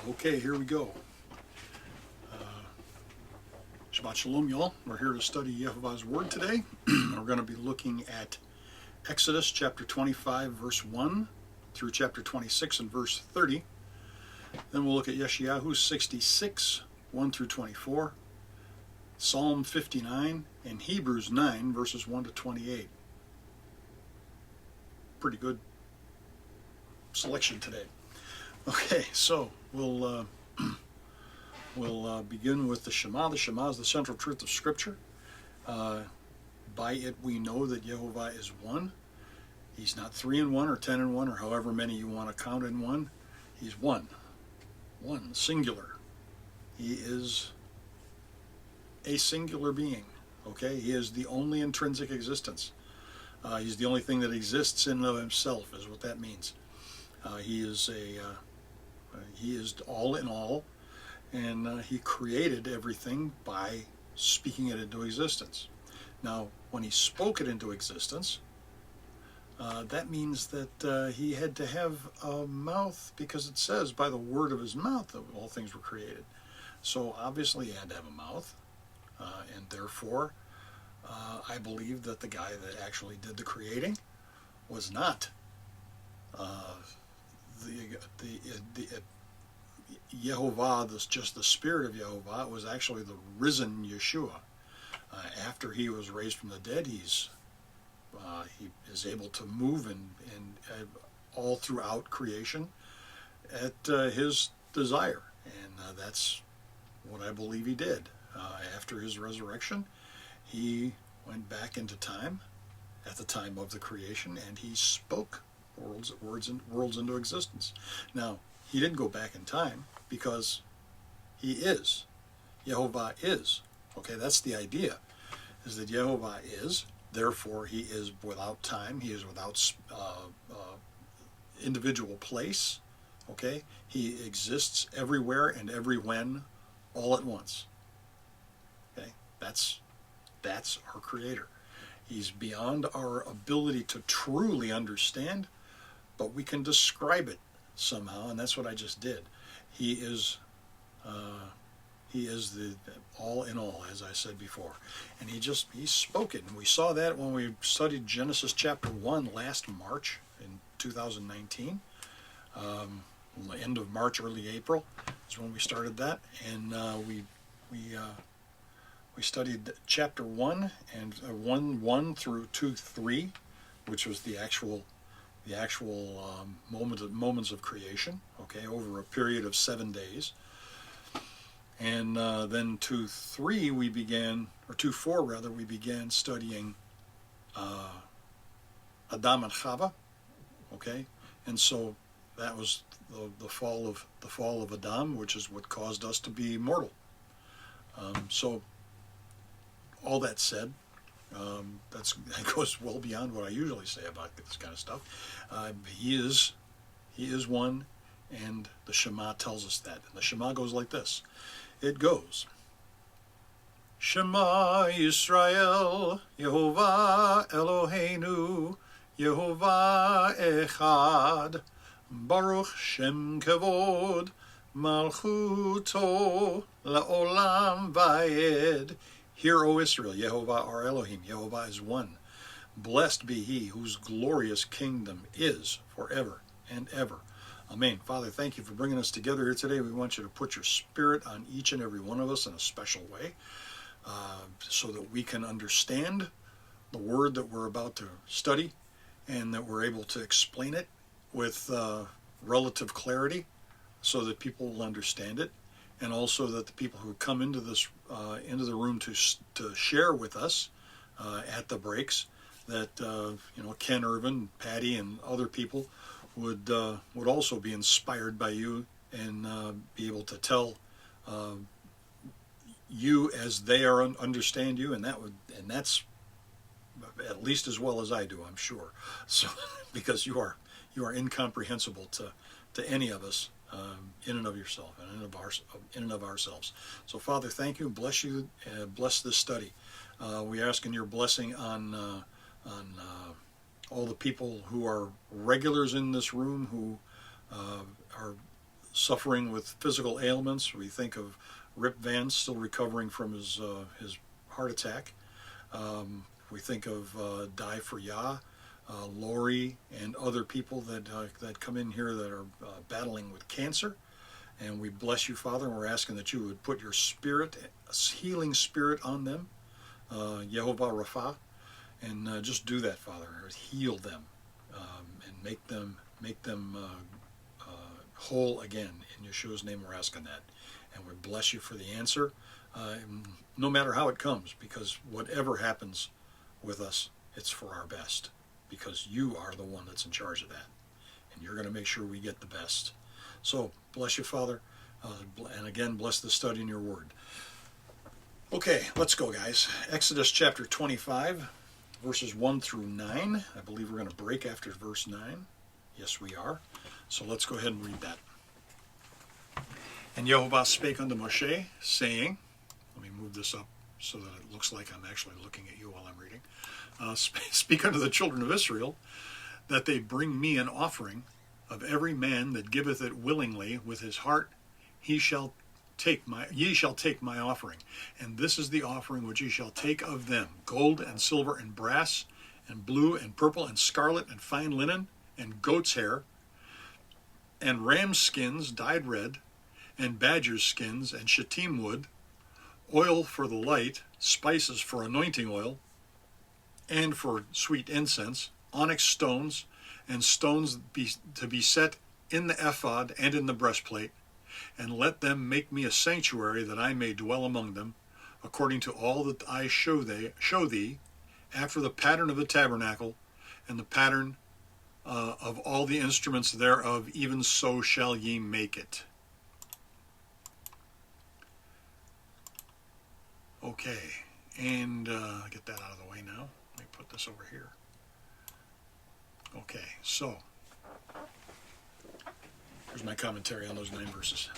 Okay, here we go. Shabbat Shalom, y'all. We're here to study Yehovah's Word today. We're going to be looking at Exodus chapter 25, verse 1 through chapter 26 and verse 30. Then we'll look at Yeshayahu 66, 1 through 24, Psalm 59, and Hebrews 9, verses 1 to 28. Pretty good selection today. Okay, so we'll begin with the Shema. The Shema is the central truth of Scripture. By it we know that Yehovah is one. He's not 3 in 1 or 10 in 1 or however many you want to count in one. He's one. One, singular. He is a singular being. Okay? He is the only intrinsic existence. He's the only thing that exists in and of himself, is what that means. He is all in all, and he created everything by speaking it into existence. Now, when he spoke it into existence, that means that he had to have a mouth, because it says by the word of his mouth that all things were created. So obviously he had to have a mouth, and therefore I believe that the guy that actually did the creating was not the Yehovah, just the spirit of Yehovah. It was actually the risen Yeshua. After he was raised from the dead, he is able to move and all throughout creation at his desire, and that's what I believe he did. After his resurrection, he went back into time at the time of the creation, and he spoke worlds into existence. Now, he didn't go back in time because he is. Yehovah is. Okay, that's the idea, is that Yehovah is, therefore he is without time, he is without individual place. Okay, he exists everywhere and every when, all at once. Okay, that's our Creator. He's beyond our ability to truly understand, but we can describe it somehow, and that's what I just did. He is the all in all, as I said before, and he spoke it, and we saw that when we studied Genesis chapter 1 last March in 2019. End of March, early April is when we started that, and we studied chapter 1 and 1 through 2:3, which was the actual moments of creation, okay, over a period of 7 days. And then 2:3 we began, or 2:4 rather, we began studying Adam and Chava, okay, and so that was the fall of Adam, which is what caused us to be mortal. So all that said, that goes well beyond what I usually say about this kind of stuff. He is one, and the Shema tells us that. And the Shema goes like this. It goes, Shema Yisrael, Yehovah Eloheinu, Yehovah Echad, Baruch Shem Kavod, Malchuto La'olam Vayed. Hear, O Israel, Yehovah our Elohim, Yehovah is one. Blessed be he whose glorious kingdom is forever and ever. Amen. Father, thank you for bringing us together here today. We want you to put your spirit on each and every one of us in a special way, so that we can understand the word that we're about to study, and that we're able to explain it with relative clarity so that people will understand it, and also that the people who come into the room to share with us at the breaks, that Ken Irvin, Patty, and other people would also be inspired by you, and be able to tell you as they understand you, and that's at least as well as I do, I'm sure. So because you are incomprehensible to any of us, in and of yourself, and in and of ourselves. So Father, thank you, and bless you, bless this study. We ask in your blessing on all the people who are regulars in this room, who are suffering with physical ailments. We think of Rip Vance still recovering from his heart attack. We think of Die for Yah, Lori, and other people that come in here that are battling with cancer. And we bless you, Father, and we're asking that you would put your spirit, a healing spirit on them, Yehovah Rapha, and just do that, Father. Heal them and make them whole again. In Yeshua's name we're asking that. And we bless you for the answer, no matter how it comes, because whatever happens with us, it's for our best, because you are the one that's in charge of that. And you're going to make sure we get the best. So, bless you, Father, and again, bless the study in your word. Okay, let's go, guys. Exodus chapter 25, verses 1 through 9. I believe we're going to break after verse 9. Yes, we are. So let's go ahead and read that. And Yehovah spake unto Moshe, saying, let me move this up so that it looks like I'm actually looking at you while I'm reading. Speak unto the children of Israel, that they bring me an offering of every man that giveth it willingly with his heart, ye shall take my offering. And this is the offering which ye shall take of them: gold and silver and brass and blue and purple and scarlet and fine linen and goat's hair and ram skins dyed red and badger's skins and shittim wood, oil for the light, spices for anointing oil and for sweet incense, onyx stones, and stones to be set in the ephod and in the breastplate, and let them make me a sanctuary that I may dwell among them, according to all that I show thee, after the pattern of the tabernacle, and the pattern of all the instruments thereof, even so shall ye make it. Okay, and get that out of the way now. Let me put this over here. Okay, so here's my commentary on those 9 verses.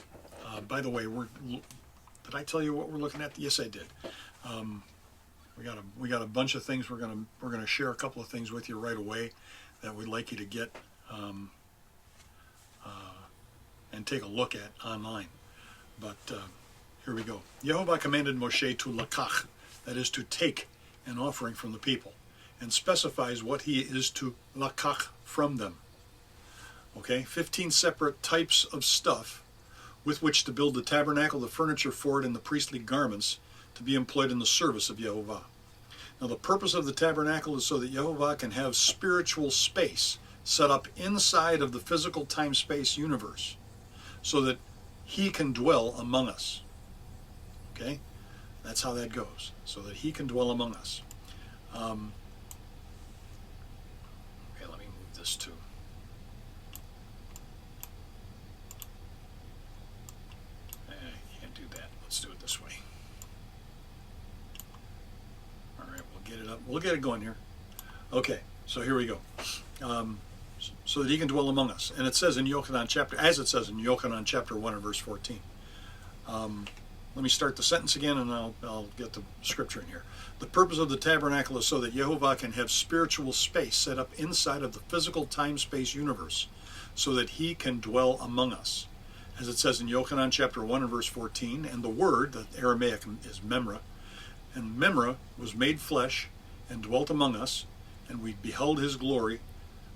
By the way, did I tell you what we're looking at? Yes, I did. We got a bunch of things. We're gonna share a couple of things with you right away that we'd like you to get and take a look at online. But here we go. Yehovah commanded Moshe to lakach, that is to take an offering from the people, and specifies what he is to lakach from them. Okay, 15 separate types of stuff with which to build the tabernacle, the furniture for it, and the priestly garments to be employed in the service of Yehovah. Now the purpose of the tabernacle is so that Yehovah can have spiritual space set up inside of the physical time-space universe, so that he can dwell among us. Okay, that's how that goes, so that he can dwell among us. Okay, let me move this too. Can't do that. Let's do it this way. All right, we'll get it up. We'll get it going here. Okay, so here we go. So that he can dwell among us. And it says in Yochanan chapter, as it says in Yochanan chapter 1 and verse 14. Let me start the sentence again, and I'll get the scripture in here. The purpose of the tabernacle is so that Yehovah can have spiritual space set up inside of the physical time-space universe, so that he can dwell among us. As it says in Yochanan chapter 1 and verse 14, and the word, the Aramaic is Memra, and Memra was made flesh and dwelt among us, and we beheld his glory,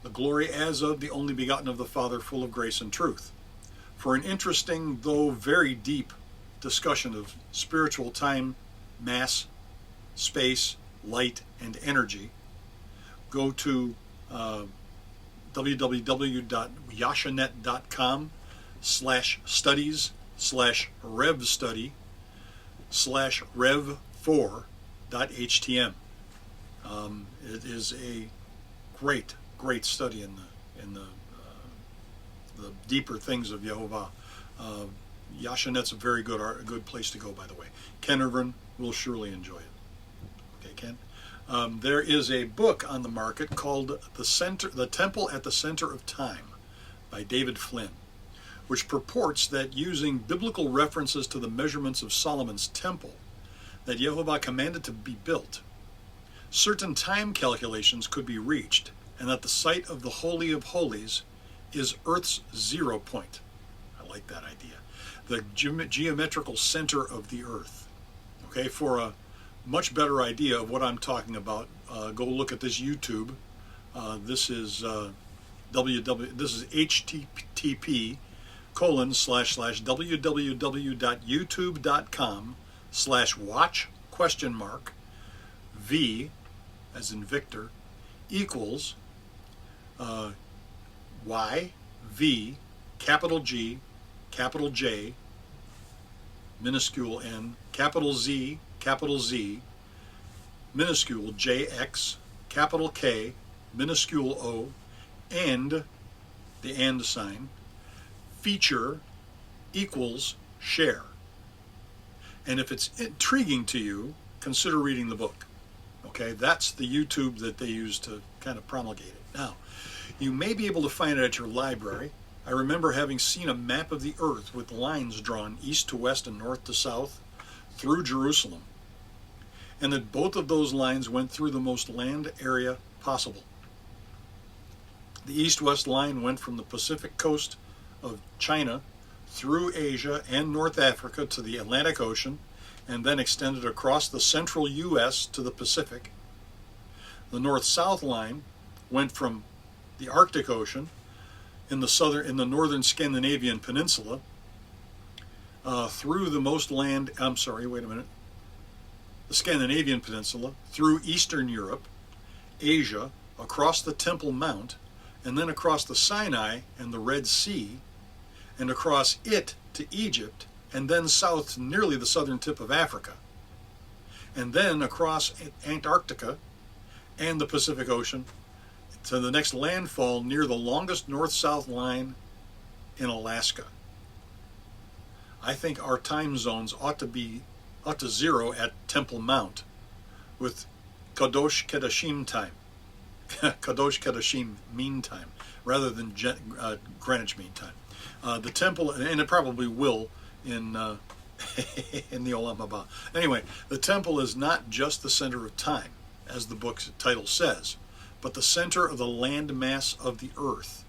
the glory as of the only begotten of the Father, full of grace and truth. For an interesting, though very deep, discussion of spiritual time, mass, space, light, and energy, go to www.yashanet.com/studies/rev4.htm. It is a great study in the deeper things of Yehovah. Yashanet's a very good place to go, by the way. Ken Irvin will surely enjoy it. Okay, Ken? There is a book on the market called The Temple at the Center of Time by David Flynn, which purports that using biblical references to the measurements of Solomon's temple that Yehovah commanded to be built, certain time calculations could be reached, and that the site of the Holy of Holies is Earth's 0 point. I like that idea. The geometrical center of the earth. Okay, for a much better idea of what I'm talking about, go look at this YouTube. This is http://www.youtube.com/watch?v as in Victor equals Y V capital G capital J minuscule n capital Z minuscule JX capital K minuscule O and the and sign feature equals share. And if it's intriguing to you, consider reading the book. Okay, that's the YouTube that they use to kind of promulgate it. Now, you may be able to find it at your library. I remember having seen a map of the earth with lines drawn east to west and north to south through Jerusalem, and that both of those lines went through the most land area possible. The east-west line went from the Pacific coast of China through Asia and North Africa to the Atlantic Ocean, and then extended across the central U.S. to the Pacific. The north-south line went from the Arctic Ocean in the northern Scandinavian peninsula through the Scandinavian peninsula, through Eastern Europe, Asia, across the Temple Mount, and then across the Sinai and the Red Sea, and across it to Egypt, and then south to nearly the southern tip of Africa, and then across Antarctica and the Pacific Ocean to the next landfall near the longest north-south line in Alaska. I think our time zones ought to zero at Temple Mount with Kadosh Kedoshim time, Kadosh Kedoshim mean time, rather than Greenwich Mean Time. The temple, and it probably will in in the Olam Haba. Anyway, the temple is not just the center of time, as the book's title says, but the center of the land mass of the earth.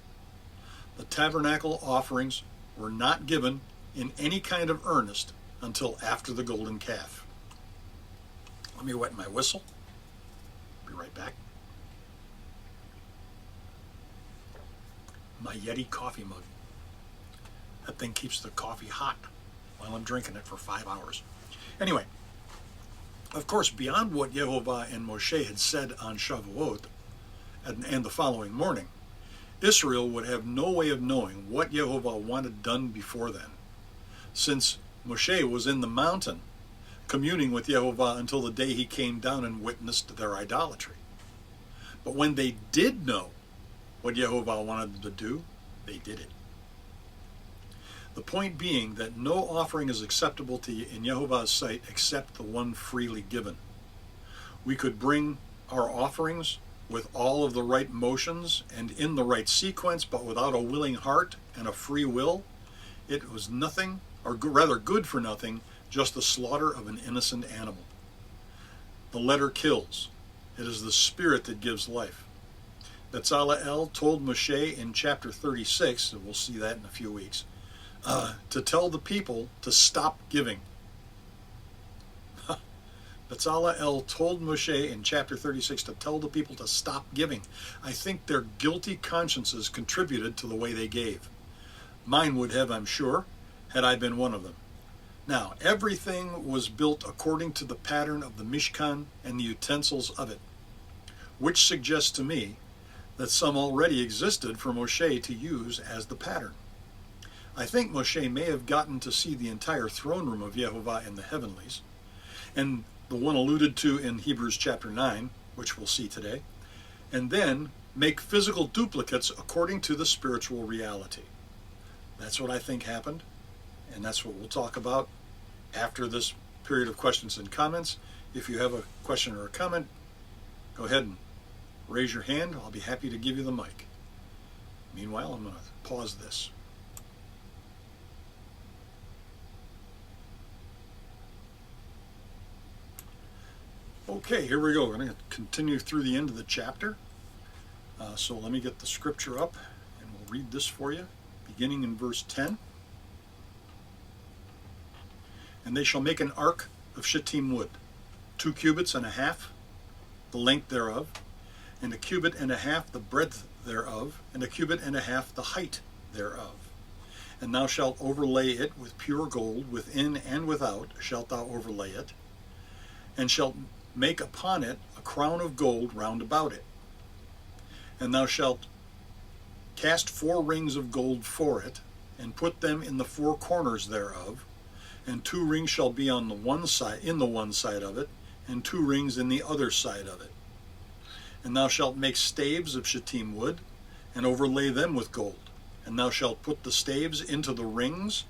The tabernacle offerings were not given in any kind of earnest until after the golden calf. Let me wet my whistle. Be right back. My Yeti coffee mug. That thing keeps the coffee hot while I'm drinking it for 5 hours. Anyway, of course, beyond what Yehovah and Moshe had said on Shavuot and the following morning, Israel would have no way of knowing what Yehovah wanted done before then, since Moshe was in the mountain communing with Yehovah until the day he came down and witnessed their idolatry. But when they did know what Yehovah wanted them to do, they did it. The point being that no offering is acceptable to you in Yehovah's sight except the one freely given. We could bring our offerings with all of the right motions and in the right sequence, but without a willing heart and a free will, it was nothing, or rather good for nothing, just the slaughter of an innocent animal. The letter kills. It is the spirit that gives life. Bezalel told Moshe in chapter 36, and we'll see that in a few weeks, to tell the people to stop giving. Bezalel told Moshe in chapter 36 to tell the people to stop giving. I think their guilty consciences contributed to the way they gave. Mine would have, I'm sure, had I been one of them. Now, everything was built according to the pattern of the Mishkan and the utensils of it, which suggests to me that some already existed for Moshe to use as the pattern. I think Moshe may have gotten to see the entire throne room of Yehovah in the heavenlies, and the one alluded to in Hebrews chapter 9, which we'll see today, and then make physical duplicates according to the spiritual reality. That's what I think happened, and that's what we'll talk about after this period of questions and comments. If you have a question or a comment, go ahead and raise your hand. I'll be happy to give you the mic. Meanwhile, I'm going to pause this. Okay, here we go. We're going to continue through the end of the chapter. So let me get the scripture up, and we'll read this for you, beginning in verse 10. And they shall make an ark of shittim wood, 2 cubits and a half the length thereof, and 1 cubit and a half the breadth thereof, and 1 cubit and a half the height thereof. And thou shalt overlay it with pure gold, within and without shalt thou overlay it, and shalt make upon it a crown of gold round about it. And thou shalt cast 4 rings of gold for it, and put them in the 4 corners thereof, and 2 rings shall be on the one side, in the one side of it, and 2 rings in the other side of it. And thou shalt make staves of shittim wood, and overlay them with gold. And thou shalt put the staves into the rings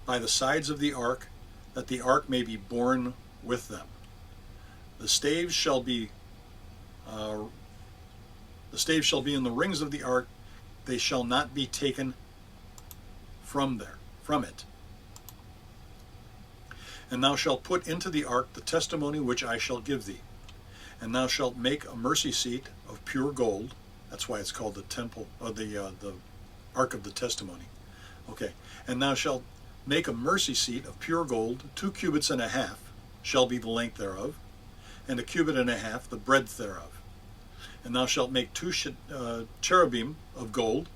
by the sides of the ark, that the ark may be borne with them. The staves shall be in the rings of the ark; they shall not be taken from it. And thou shalt put into the ark the testimony which I shall give thee. And thou shalt make a mercy seat of pure gold. That's why it's called the temple, or the ark of the testimony. Okay. And thou shalt make a mercy seat of pure gold, 2 cubits and a half shall be the length thereof, and 1 cubit and a half the breadth thereof. And thou shalt make 2 cherubim of gold,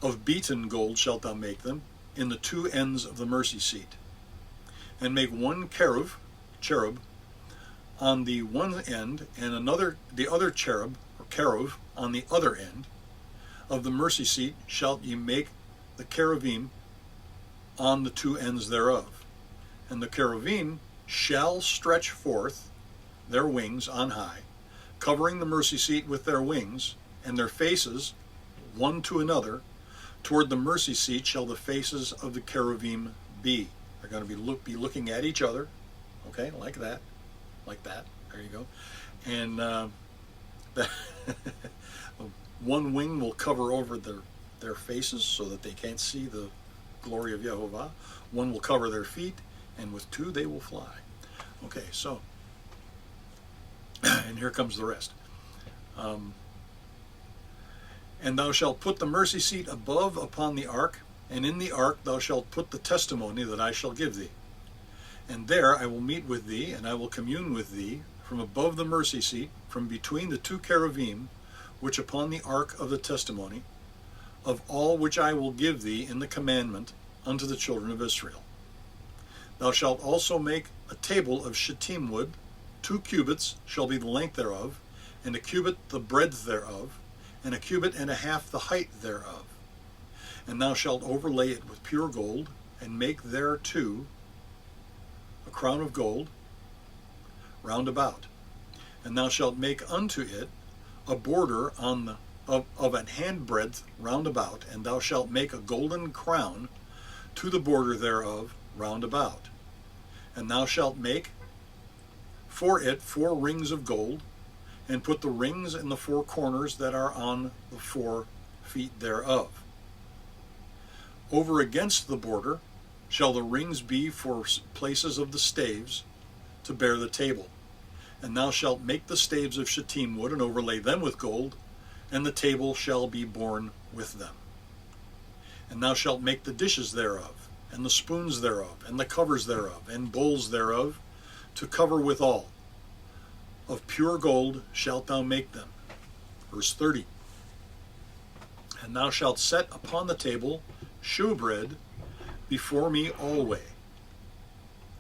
of beaten gold shalt thou make them, in the 2 ends of the mercy seat. And make 1 cherub on the one end, and the other cherub on the other end of the mercy seat shalt ye make the cherubim on the 2 ends thereof. And the cherubim shall stretch forth their wings on high, covering the mercy seat with their wings, and their faces one to another. Toward the mercy seat shall the faces of the cherubim be. They're going to be looking at each other, okay, like that. There you go. And one wing will cover over their faces so that they can't see the glory of Yehovah. One will cover their feet, and with 2 they will fly. Okay, so, and here comes the rest. And thou shalt put the mercy seat above upon the ark, and in the ark thou shalt put the testimony that I shall give thee. And there I will meet with thee, and I will commune with thee, from above the mercy seat, from between the 2 cherubim, which upon the ark of the testimony, of all which I will give thee in the commandment unto the children of Israel. Thou shalt also make a table of shittim wood, 2 cubits shall be the length thereof, and 1 cubit the breadth thereof, and 1 cubit and a half the height thereof. And thou shalt overlay it with pure gold, and make thereto a crown of gold round about. And thou shalt make unto it a border of an handbreadth round about, and thou shalt make a golden crown to the border thereof round about. And thou shalt make for it 4 rings of gold, and put the rings in the 4 corners that are on the 4 feet thereof. Over against the border shall the rings be for places of the staves to bear the table. And thou shalt make the staves of shittim wood, and overlay them with gold, and the table shall be borne with them. And thou shalt make the dishes thereof, and the spoons thereof, and the covers thereof, and bowls thereof, to cover withal. Of pure gold shalt thou make them. Verse 30. And thou shalt set upon the table shewbread before me always.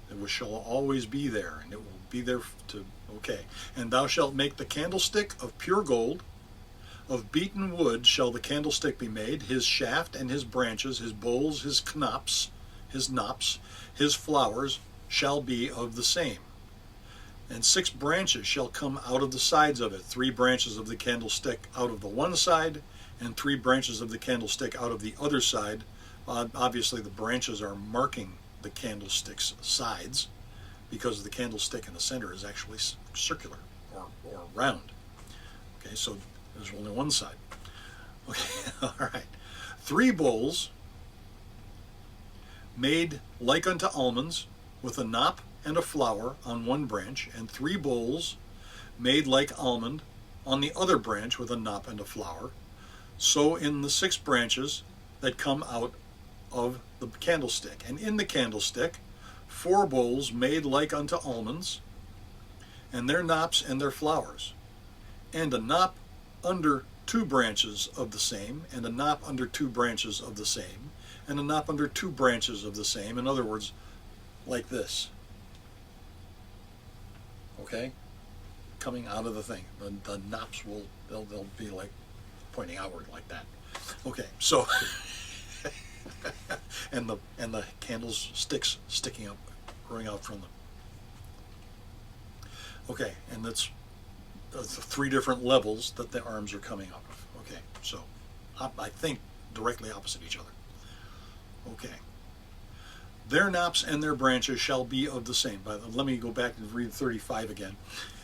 It shall always be there, and it will be there to, okay. And thou shalt make the candlestick of pure gold. Of beaten wood shall the candlestick be made, his shaft and his branches, his bowls, his knops, his flowers shall be of the same. And 6 branches shall come out of the sides of it, 3 branches of the candlestick out of the one side, and 3 branches of the candlestick out of the other side. Obviously the branches are marking the candlestick's sides, because the candlestick in the center is actually circular or round. Okay, so there's only one side. Okay, all right. 3 bowls made like unto almonds, with a knop and a flower on one branch, and 3 bowls made like almond on the other branch, with a knop and a flower. So in the 6 branches that come out of the candlestick. And in the candlestick 4 bowls made like unto almonds, and their knops and their flowers, and a knop under 2 branches of the same, and a knop under 2 branches of the same, and a knop under 2 branches of the same. In other words, like this. Okay? Coming out of the thing. The knops they'll be like pointing outward like that. Okay, so and the candles sticks sticking up, growing out from them. Okay, and that's the 3 different levels that the arms are coming out of. Okay, so I think directly opposite each other. Okay. Their knops and their branches shall be of the same. Let me go back and read 35 again.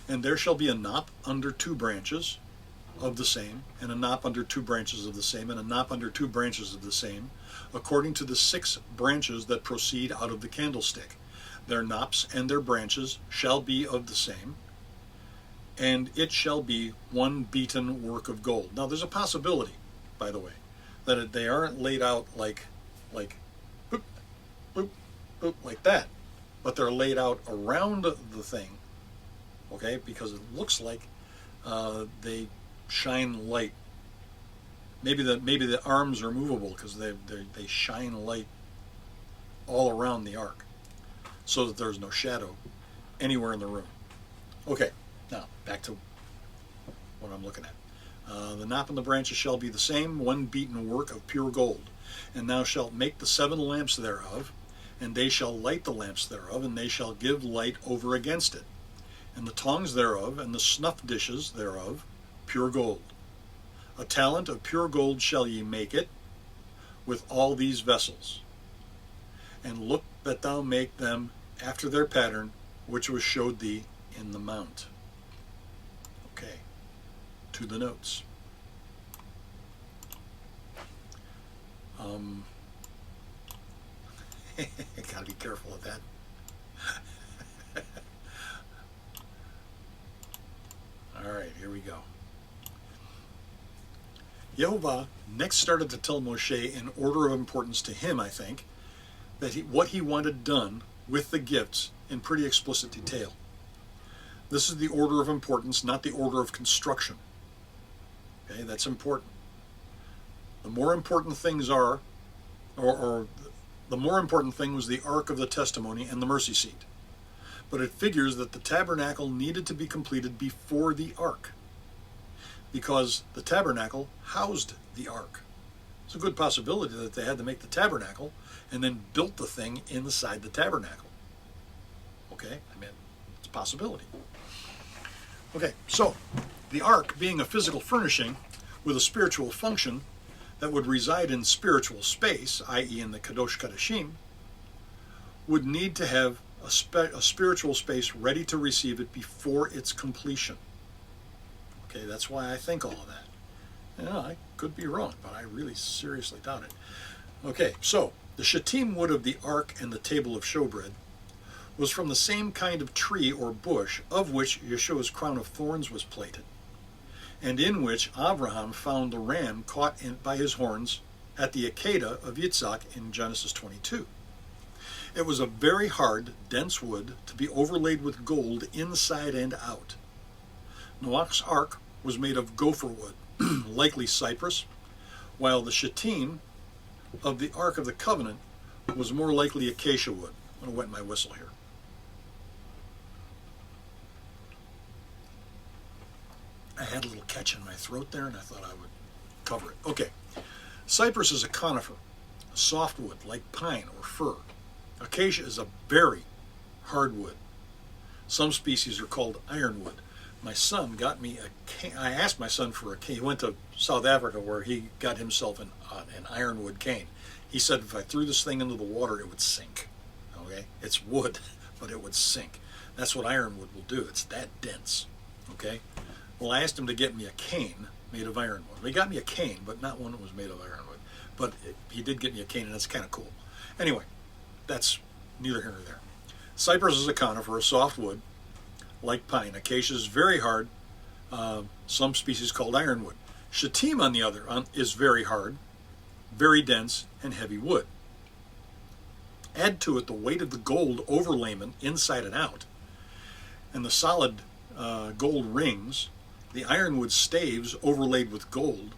And there shall be a knop under 2 branches of the same, and a knop under 2 branches of the same, and a knop under 2 branches of the same, according to the 6 branches that proceed out of the candlestick. Their knops and their branches shall be of the same, and it shall be 1 beaten work of gold. Now there's a possibility, by the way, that they aren't laid out like boop, boop, boop, like that, but they're laid out around the thing, okay, because it looks like they shine light. Maybe the arms are movable because they shine light all around the ark, so that there's no shadow anywhere in the room. Okay, now back to what I'm looking at. The knop and the branches shall be the same, 1 beaten work of pure gold. And thou shalt make the 7 lamps thereof, and they shall light the lamps thereof, and they shall give light over against it. And the tongs thereof, and the snuff dishes thereof, pure gold. A talent of pure gold shall ye make it, with all these vessels. And look that thou make them after their pattern, which was showed thee in the mount. Okay, to the notes. Gotta be careful of that. All right, here we go. Yehovah next started to tell Moshe, in order of importance to him, I think, that what he wanted done with the gifts in pretty explicit detail. This is the order of importance, not the order of construction. Okay, that's important. The more important things are, or the more important thing was the Ark of the Testimony and the mercy seat. But it figures that the tabernacle needed to be completed before the Ark, because the tabernacle housed the Ark. It's a good possibility that they had to make the tabernacle and then built the thing inside the tabernacle. Okay, I mean, it's a possibility. Okay, so the Ark, being a physical furnishing with a spiritual function that would reside in spiritual space, i.e. in the Kadosh Kadashim, would need to have a spiritual space ready to receive it before its completion. Okay, that's why I think all of that. You know, I could be wrong, but I really seriously doubt it. Okay, so the shittim wood of the ark and the table of showbread was from the same kind of tree or bush of which Yeshua's crown of thorns was plaited, and in which Abraham found the ram caught by his horns at the Akedah of Yitzhak in Genesis 22. It was a very hard, dense wood to be overlaid with gold inside and out. Noach's ark was made of gopher wood, likely cypress, while the shittim of the Ark of the Covenant was more likely acacia wood. I'm going to wet my whistle here. I had a little catch in my throat there, and I thought I would cover it. Okay. Cypress is a conifer, a soft wood like pine or fir. Acacia is a very hard wood. Some species are called ironwood. My son got me a cane. I asked my son for a cane. He went to South Africa where he got himself an ironwood cane. He said if I threw this thing into the water, it would sink. Okay? It's wood, but it would sink. That's what ironwood will do. It's that dense. Okay? Well, I asked him to get me a cane made of ironwood. He got me a cane, but not one that was made of ironwood. But he did get me a cane, and that's kind of cool. Anyway, that's neither here nor there. Cypress is a conifer, a soft wood, like pine. Acacia is very hard, some species called ironwood. Shittim, on the other, is very hard, very dense, and heavy wood. Add to it the weight of the gold overlayment inside and out, and the solid gold rings, the ironwood staves overlaid with gold,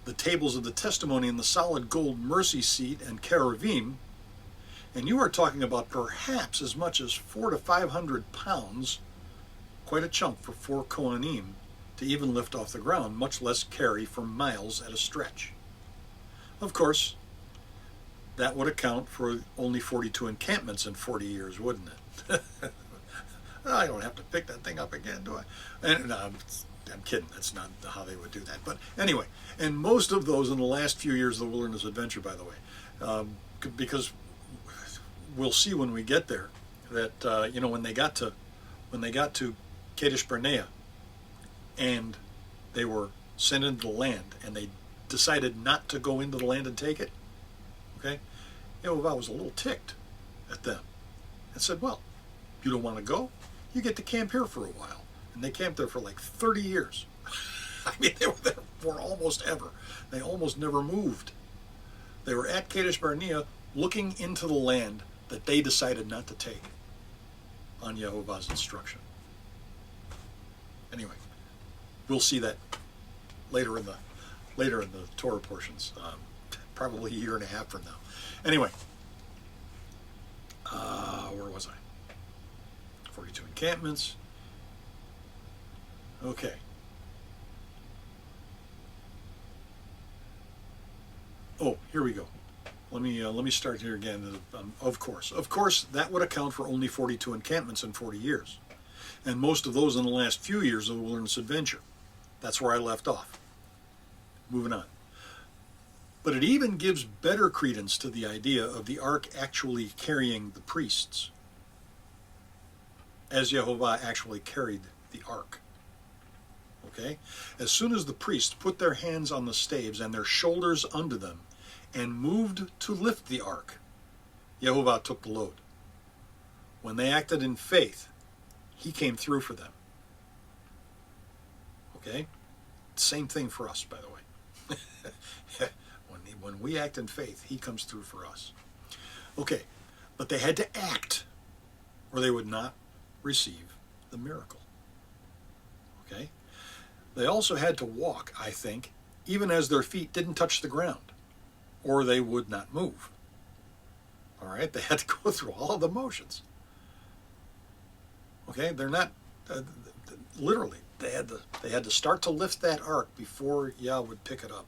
the tables of the testimony and the solid gold mercy seat and cherubim, and you are talking about perhaps as much as 400 to 500 pounds, quite a chunk for 4 Kohanim to even lift off the ground, much less carry for miles at a stretch. Of course, that would account for only 42 encampments in 40 years, wouldn't it? I don't have to pick that thing up again, do I? And, no, I'm kidding. That's not how they would do that. But anyway, and most of those in the last few years of the wilderness adventure, by the way, because we'll see when we get there that when they got to Kadesh Barnea and they were sent into the land and they decided not to go into the land and take it, okay, Yehovah was a little ticked at them and said, well, you don't want to go? You get to camp here for a while. And they camped there for like 30 years. I mean, they were there for almost ever. They almost never moved. They were at Kadesh Barnea looking into the land that they decided not to take on Yehovah's instruction. Anyway, we'll see that later in the Torah portions, probably a year and a half from now. Anyway, where was I? 42 encampments. Okay. Oh, here we go. Let me start here again. Of course, that would account for only 42 encampments in 40 years, and most of those in the last few years of the wilderness adventure. That's where I left off. Moving on. But it even gives better credence to the idea of the ark actually carrying the priests, as Yehovah actually carried the ark. Okay? As soon as the priests put their hands on the staves and their shoulders under them and moved to lift the ark, Yehovah took the load. When they acted in faith, he came through for them. Okay? Same thing for us, by the way. When we act in faith, he comes through for us. Okay, but they had to act or they would not receive the miracle. Okay? They also had to walk, I think, even as their feet didn't touch the ground, or they would not move. All right? They had to go through all of the motions. Okay? They're not, literally, they had to start to lift that ark before Yah would pick it up.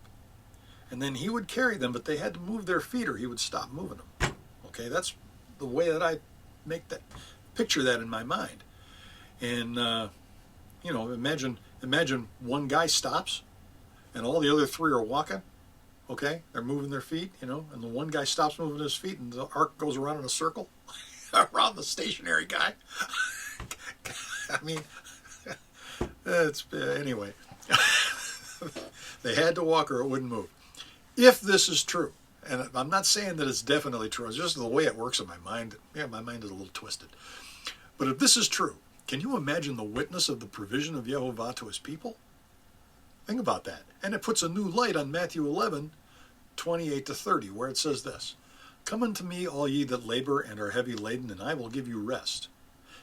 And then he would carry them, but they had to move their feet or he would stop moving them. Okay? That's the way that I picture that in my mind. And, imagine one guy stops and all the other three are walking. Okay? They're moving their feet, and the one guy stops moving his feet and the ark goes around in a circle around the stationary guy. I mean, anyway. They had to walk or it wouldn't move. If this is true, and I'm not saying that it's definitely true, it's just the way it works in my mind. Yeah, my mind is a little twisted. But if this is true, can you imagine the witness of the provision of Yehovah to his people? Think about that. And it puts a new light on Matthew 11:28-30, where it says this: Come unto me, all ye that labor and are heavy laden, and I will give you rest.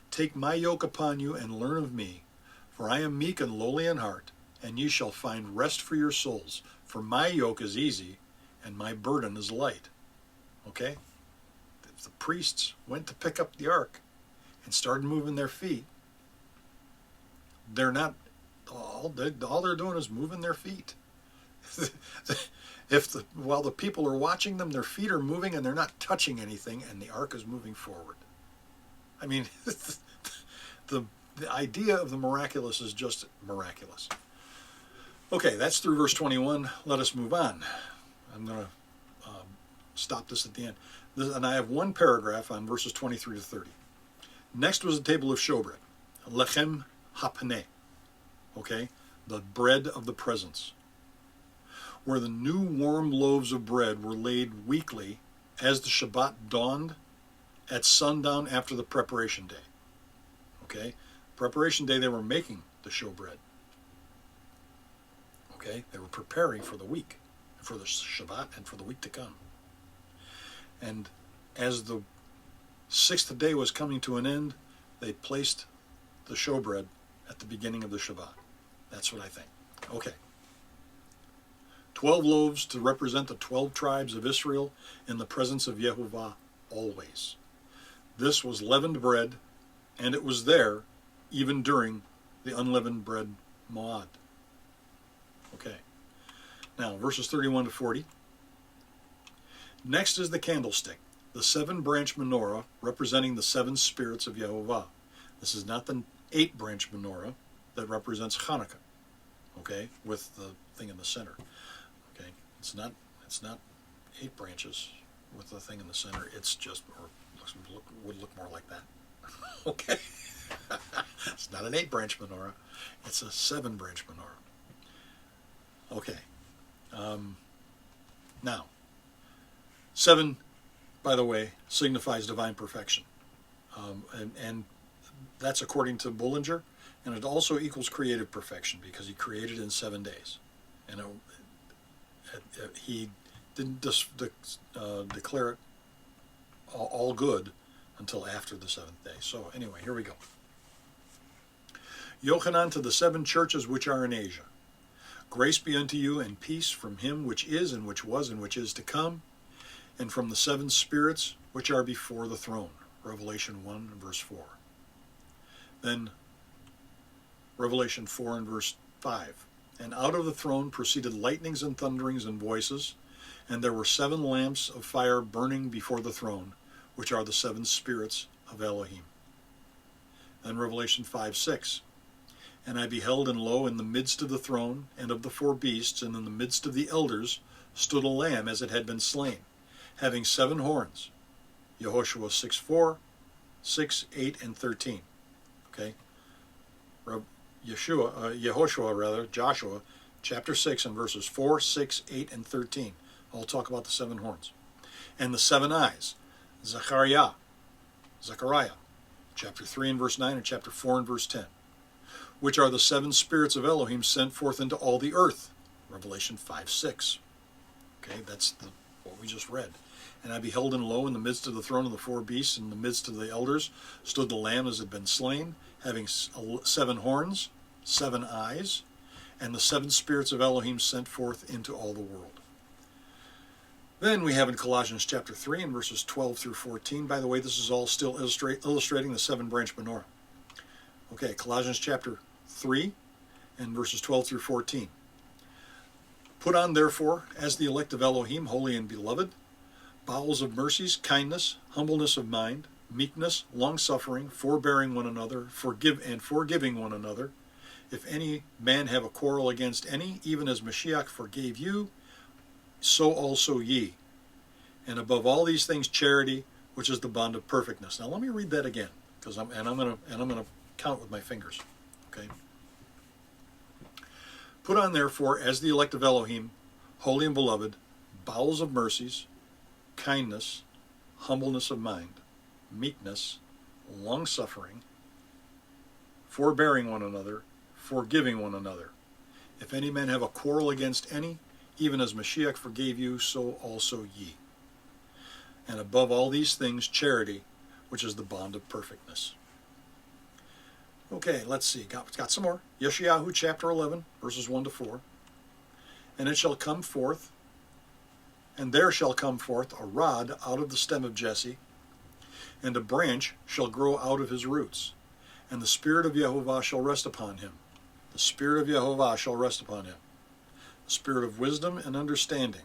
Take my yoke upon you and learn of me, for I am meek and lowly in heart, and ye shall find rest for your souls. For my yoke is easy and my burden is light. Okay? If the priests went to pick up the ark and started moving their feet, they're not, all they're doing is moving their feet. While the people are watching them, their feet are moving and they're not touching anything, and the ark is moving forward. I mean, the idea of the miraculous is just miraculous. Okay, that's through verse 21. Let us move on. I'm going to stop this at the end. And I have one paragraph on verses 23-30. Next was the table of showbread, lechem hapneh, okay, the bread of the presence, where the new warm loaves of bread were laid weekly as the Shabbat dawned at sundown after the preparation day. Okay, preparation day they were making the showbread. Okay, they were preparing for the week, for the Shabbat and for the week to come. And as the sixth day was coming to an end, they placed the showbread at the beginning of the Shabbat. That's what I think. Okay. 12 loaves to represent the 12 tribes of Israel in the presence of Yehovah always. This was leavened bread, and it was there even during the unleavened bread Moed. Okay. Now, verses 31 to 40. Next is the candlestick, the 7-branch menorah representing the 7 spirits of Yehovah. This is not the 8-branch menorah that represents Hanukkah, okay, with the thing in the center. Okay, it's not 8 branches with the thing in the center. It's just, or would look more like that. Okay, it's not an 8-branch menorah. It's a 7-branch menorah. Okay. Now, 7, by the way, signifies divine perfection, and that's according to Bullinger, and it also equals creative perfection because he created in 7 days, and he didn't declare it all good until after the 7th day. So anyway, here we go. Yochanan to the 7 churches which are in Asia. Grace be unto you and peace from him which is and which was and which is to come, and from the 7 spirits which are before the throne. Revelation 1 and verse 4. Then Revelation 4 and verse 5. And out of the throne proceeded lightnings and thunderings and voices, and there were 7 lamps of fire burning before the throne, which are the 7 spirits of Elohim. Then Revelation 5:6. And I beheld, and lo, in the midst of the throne and of the 4 beasts, and in the midst of the elders, stood a lamb as it had been slain, having 7 horns. Yehoshua 6:4, 6, 8, and 13. Okay? Joshua, chapter 6, and verses 4, 6, 8, and 13. I'll talk about the 7 horns. And the 7 eyes. Zechariah, chapter 3 and verse 9, and chapter 4 and verse 10. Which are the 7 spirits of Elohim sent forth into all the earth. Revelation 5:6. Okay, that's what we just read. And I beheld, and lo, in the midst of the throne of the 4 beasts, in the midst of the elders, stood the Lamb as had been slain, having 7 horns, 7 eyes, and the 7 spirits of Elohim sent forth into all the world. Then we have in Colossians chapter 3 and verses 12 through 14. By the way, this is all still illustrating the 7-branch menorah. Okay, Colossians chapter 3 and verses 12 through 14. Put on, therefore, as the elect of Elohim, holy and beloved, bowels of mercies, kindness, humbleness of mind, meekness, long-suffering, forbearing one another, forgiving one another. If any man have a quarrel against any, even as Mashiach forgave you, so also ye. And above all these things, charity, which is the bond of perfectness. Now let me read that again, because I'm going to count with my fingers. Okay. Put on, therefore, as the elect of Elohim, holy and beloved, bowels of mercies, kindness, humbleness of mind, meekness, long-suffering, forbearing one another, forgiving one another. If any man have a quarrel against any, even as Mashiach forgave you, so also ye. And above all these things, charity, which is the bond of perfectness. Okay, let's see. Got some more. Yeshayahu chapter 11, verses 1 to 4. And it shall come forth, and there shall come forth a rod out of the stem of Jesse, and a branch shall grow out of his roots. And the Spirit of Yehovah shall rest upon him. The Spirit of Yehovah shall rest upon him. The Spirit of wisdom and understanding.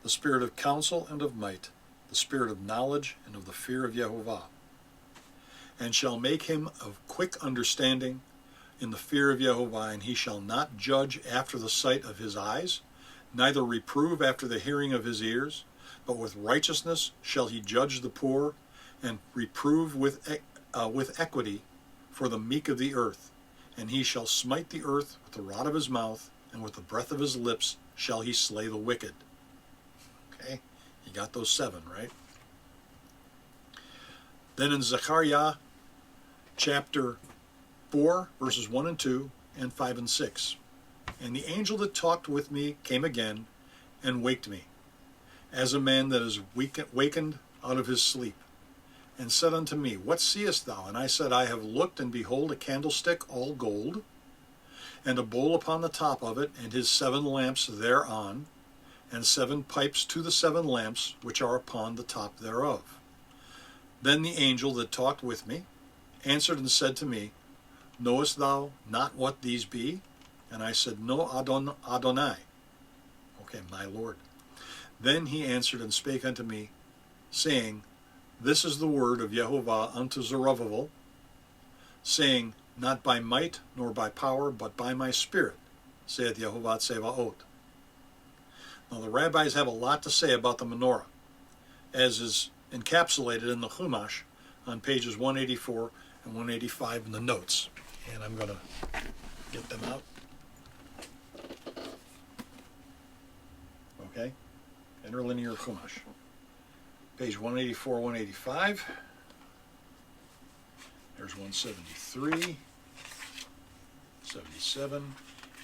The Spirit of counsel and of might. The Spirit of knowledge and of the fear of Yehovah. And shall make him of quick understanding in the fear of Yehovah, and he shall not judge after the sight of his eyes, neither reprove after the hearing of his ears, but with righteousness shall he judge the poor, and reprove with equity for the meek of the earth. And he shall smite the earth with the rod of his mouth, and with the breath of his lips shall he slay the wicked. Okay, you got those 7, right? Then in Zechariah chapter 4, verses 1 and 2, and 5 and 6. And the angel that talked with me came again, and waked me, as a man that is wakened out of his sleep. and said unto me, What seest thou? And I said, I have looked, and behold, a candlestick all gold, and a bowl upon the top of it, and his 7 lamps thereon, and 7 pipes to the 7 lamps which are upon the top thereof. Then the angel that talked with me answered and said to me, Knowest thou not what these be? And I said, No, Adonai. Okay, my Lord. Then he answered and spake unto me, saying, This is the word of Yehovah unto Zerubbabel, saying, Not by might nor by power, but by my spirit, saith Yehovah Tsevaot. Now the rabbis have a lot to say about the menorah, as is encapsulated in the Chumash on pages 184 and 185 in the notes. And I'm going to get them out. Okay? Interlinear Chumash. Page 184, 185. There's 173, 77,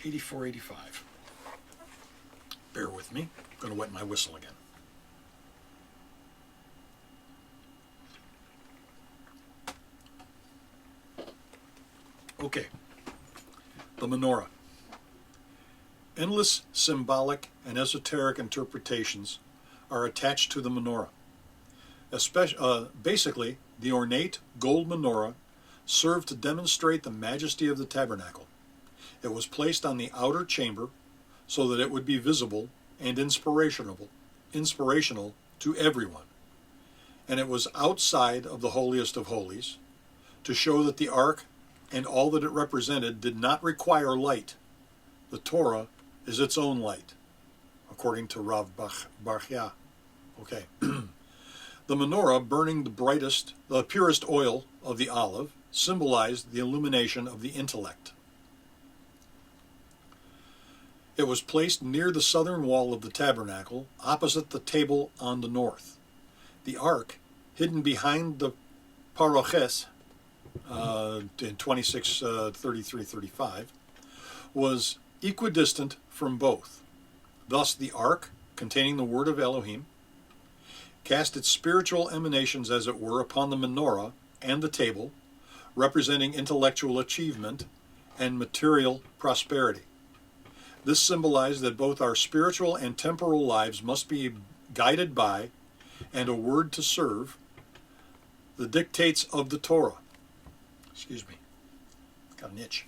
84, 85. Bear with me. I'm going to wet my whistle again. Okay. The menorah. Endless symbolic and esoteric interpretations are attached to the menorah. Basically, the ornate gold menorah served to demonstrate the majesty of the tabernacle. It was placed on the outer chamber so that it would be visible and inspirational to everyone. And it was outside of the holiest of holies to show that the ark and all that it represented did not require light. The Torah is its own light, according to Rav Barchia. Okay. The menorah, burning the purest oil of the olive, symbolized the illumination of the intellect. It was placed near the southern wall of the tabernacle, opposite the table on the north. The ark, hidden behind the paroches, in 26:33-35, was equidistant from both. Thus the ark, containing the word of Elohim, cast its spiritual emanations, as it were, upon the menorah and the table, representing intellectual achievement and material prosperity. This symbolized that both our spiritual and temporal lives must be guided by, and a word to serve, the dictates of the Torah. Excuse me. Got an itch.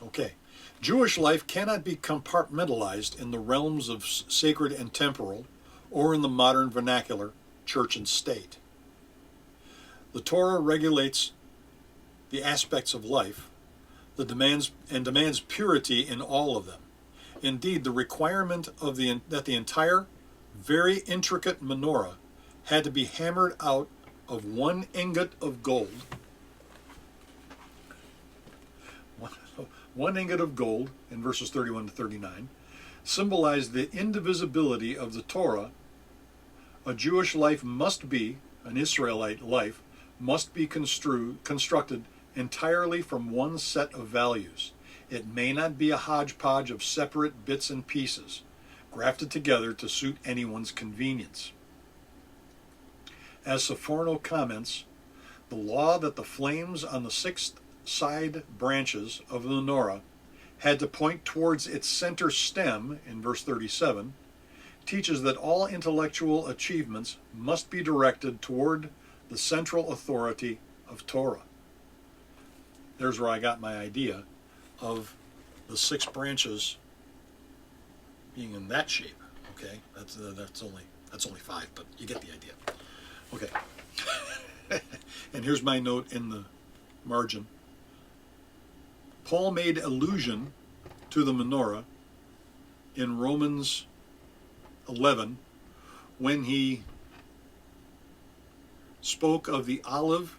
Okay. Jewish life cannot be compartmentalized in the realms of sacred and temporal, or in the modern vernacular, church and state. The Torah regulates the aspects of life, demands purity in all of them. Indeed, the requirement that the entire, very intricate menorah had to be hammered out of 1 ingot of gold. 1 ingot of gold, in verses 31 to 39, symbolized the indivisibility of the Torah. A Jewish life must be, an Israelite life, must be constructed entirely from one set of values. It may not be a hodgepodge of separate bits and pieces, grafted together to suit anyone's convenience. As Seforno comments, the law that the flames on the 6 side branches of the menorah had to point towards its center stem, in verse 37, teaches that all intellectual achievements must be directed toward the central authority of Torah. There's where I got my idea of the 6 branches being in that shape. Okay, that's only 5, but you get the idea. Okay, and here's my note in the margin. Paul made allusion to the menorah in Romans 11 when he spoke of the olive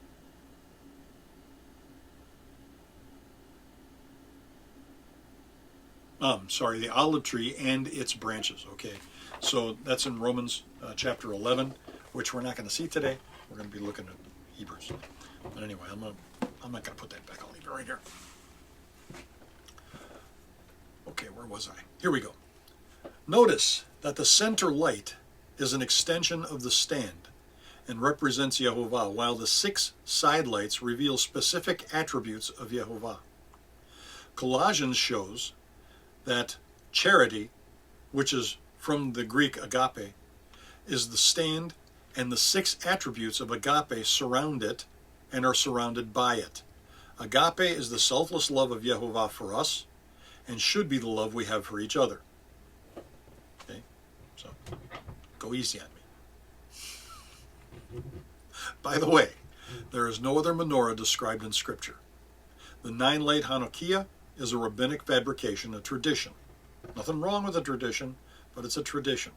the olive tree and its branches. Okay, so that's in Romans chapter 11, which we're not going to see today. We're going to be looking at Hebrews. But anyway, I'm not going to put that back. I'll leave it right here. Okay, where was I? Here we go. Notice that the center light is an extension of the stand, and represents Yehovah, while the 6 side lights reveal specific attributes of Yehovah. Colossians shows that charity, which is from the Greek agape, is the stand, and the 6 attributes of agape surround it and are surrounded by it. Agape is the selfless love of Yehovah for us, and should be the love we have for each other. Okay, so go easy on me. By the way, there is no other menorah described in Scripture. The 9-light Hanukkah is a rabbinic fabrication, a tradition. Nothing wrong with a tradition, but it's a tradition.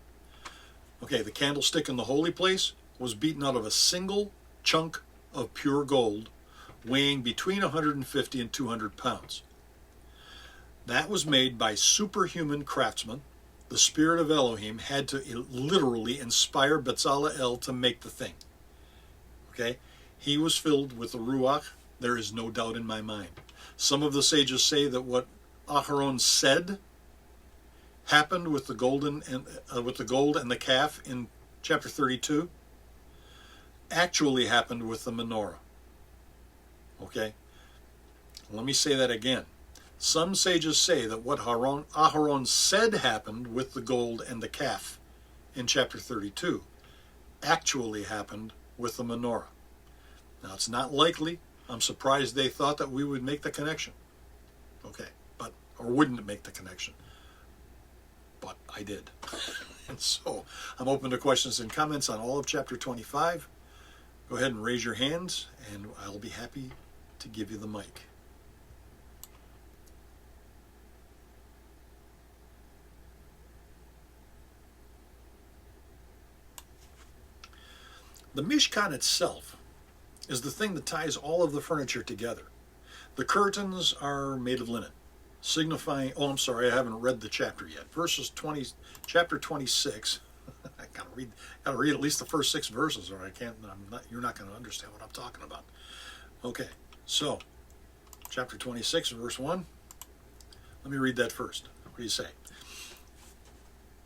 Okay, the candlestick in the holy place was beaten out of a single chunk of pure gold, weighing between 150 and 200 pounds. That was made by superhuman craftsmen. The spirit of Elohim had to literally inspire Bezalel to make the thing. Okay? He was filled with the Ruach. There is no doubt in my mind. Some of the sages say that what Aharon said happened with the gold and the calf in chapter 32 actually happened with the menorah. Okay? Let me say that again. Some sages say that what Aharon said happened with the gold and the calf in chapter 32 actually happened with the menorah. Now, it's not likely. I'm surprised they thought that we would make the connection. Okay, or wouldn't make the connection. But I did. And so I'm open to questions and comments on all of chapter 25. Go ahead and raise your hands, and I'll be happy to give you the mic. The Mishkan itself is the thing that ties all of the furniture together. The curtains are made of linen, signifying, I haven't read the chapter yet. Chapter 26, I gotta read at least the first 6 verses, or you're not going to understand what I'm talking about. Okay, so, chapter 26, verse 1. Let me read that first. What do you say?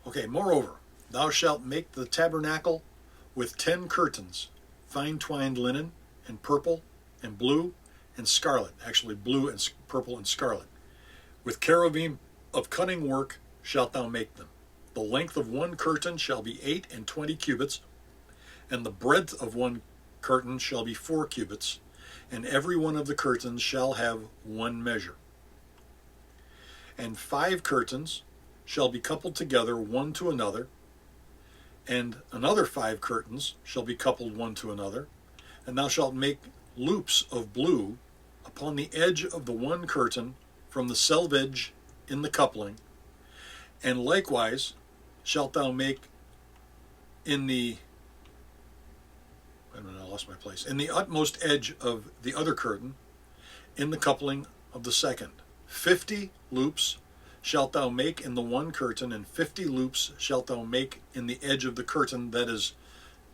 Okay, moreover, thou shalt make the tabernacle with 10 curtains, fine twined linen, and purple, and blue, and scarlet. Actually, blue and purple and scarlet. With cherubim of cunning work shalt thou make them. The length of one curtain shall be 28 cubits, and the breadth of one curtain shall be 4 cubits, and every one of the curtains shall have 1 measure. And 5 curtains shall be coupled together one to another, and another 5 curtains shall be coupled one to another, and thou shalt make loops of blue upon the edge of the one curtain from the selvage in the coupling, and likewise shalt thou make in the utmost edge of the other curtain, in the coupling of the second. 50 loops shalt thou make in the one curtain, and 50 loops shalt thou make in the edge of the curtain that is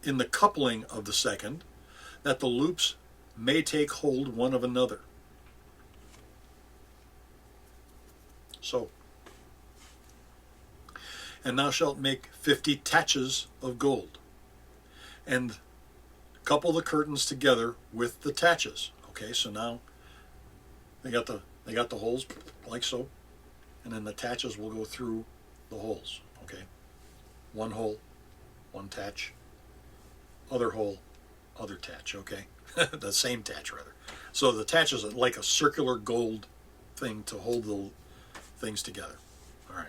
in the coupling of the second, that the loops may take hold one of another. So, and thou shalt make 50 taches of gold, and couple the curtains together with the taches. Okay, so now they got the holes like so, and then the taches will go through the holes. Okay, one hole, one tatch, other hole, other tatch. Okay, the same tatch rather. So the tatch is like a circular gold thing to hold the things together. All right.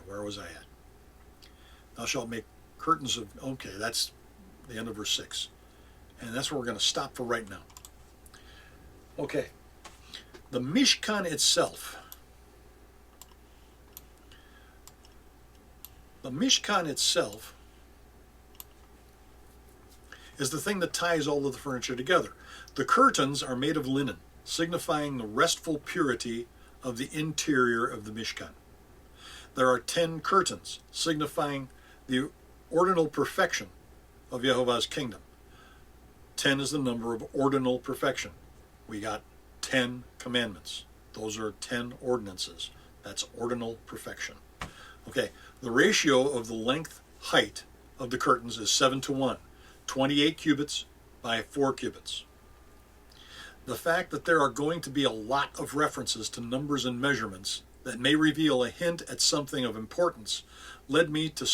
Where was I at? Thou shalt make curtains of, okay, that's the end of verse 6. And that's where we're going to stop for right now. Okay. The Mishkan itself. The Mishkan itself is the thing that ties all of the furniture together. The curtains are made of linen, signifying the restful purity of the interior of the Mishkan. There are 10 curtains, signifying the ordinal perfection of Yehovah's kingdom. 10 is the number of ordinal perfection. We got 10 commandments. Those are 10 ordinances. That's ordinal perfection. Okay, the ratio of the length, height, of the curtains is 7:1, 28 cubits by 4 cubits. The fact that there are going to be a lot of references to numbers and measurements that may reveal a hint at something of importance led me to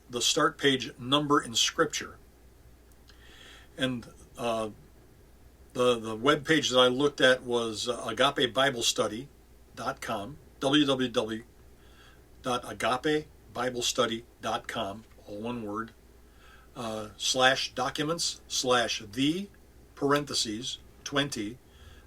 the start page number in Scripture. And the web page that I looked at was agapebiblestudy.com, www.agapebiblestudy.com, all one word, /documents/the parentheses 20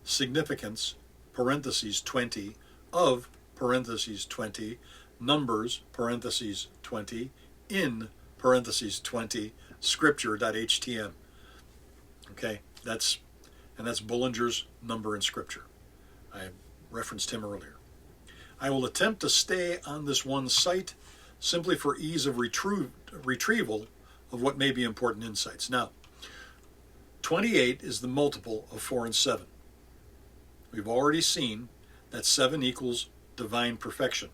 significance parentheses 20 of parentheses 20 numbers parentheses 20 in parentheses 20 scripture.htm. Okay, that's Bullinger's number in Scripture. I referenced him earlier. I will attempt to stay on this one site simply for ease of retrieval of what may be important insights. Now, 28 is the multiple of 4 and 7. We've already seen that 7 equals divine perfection.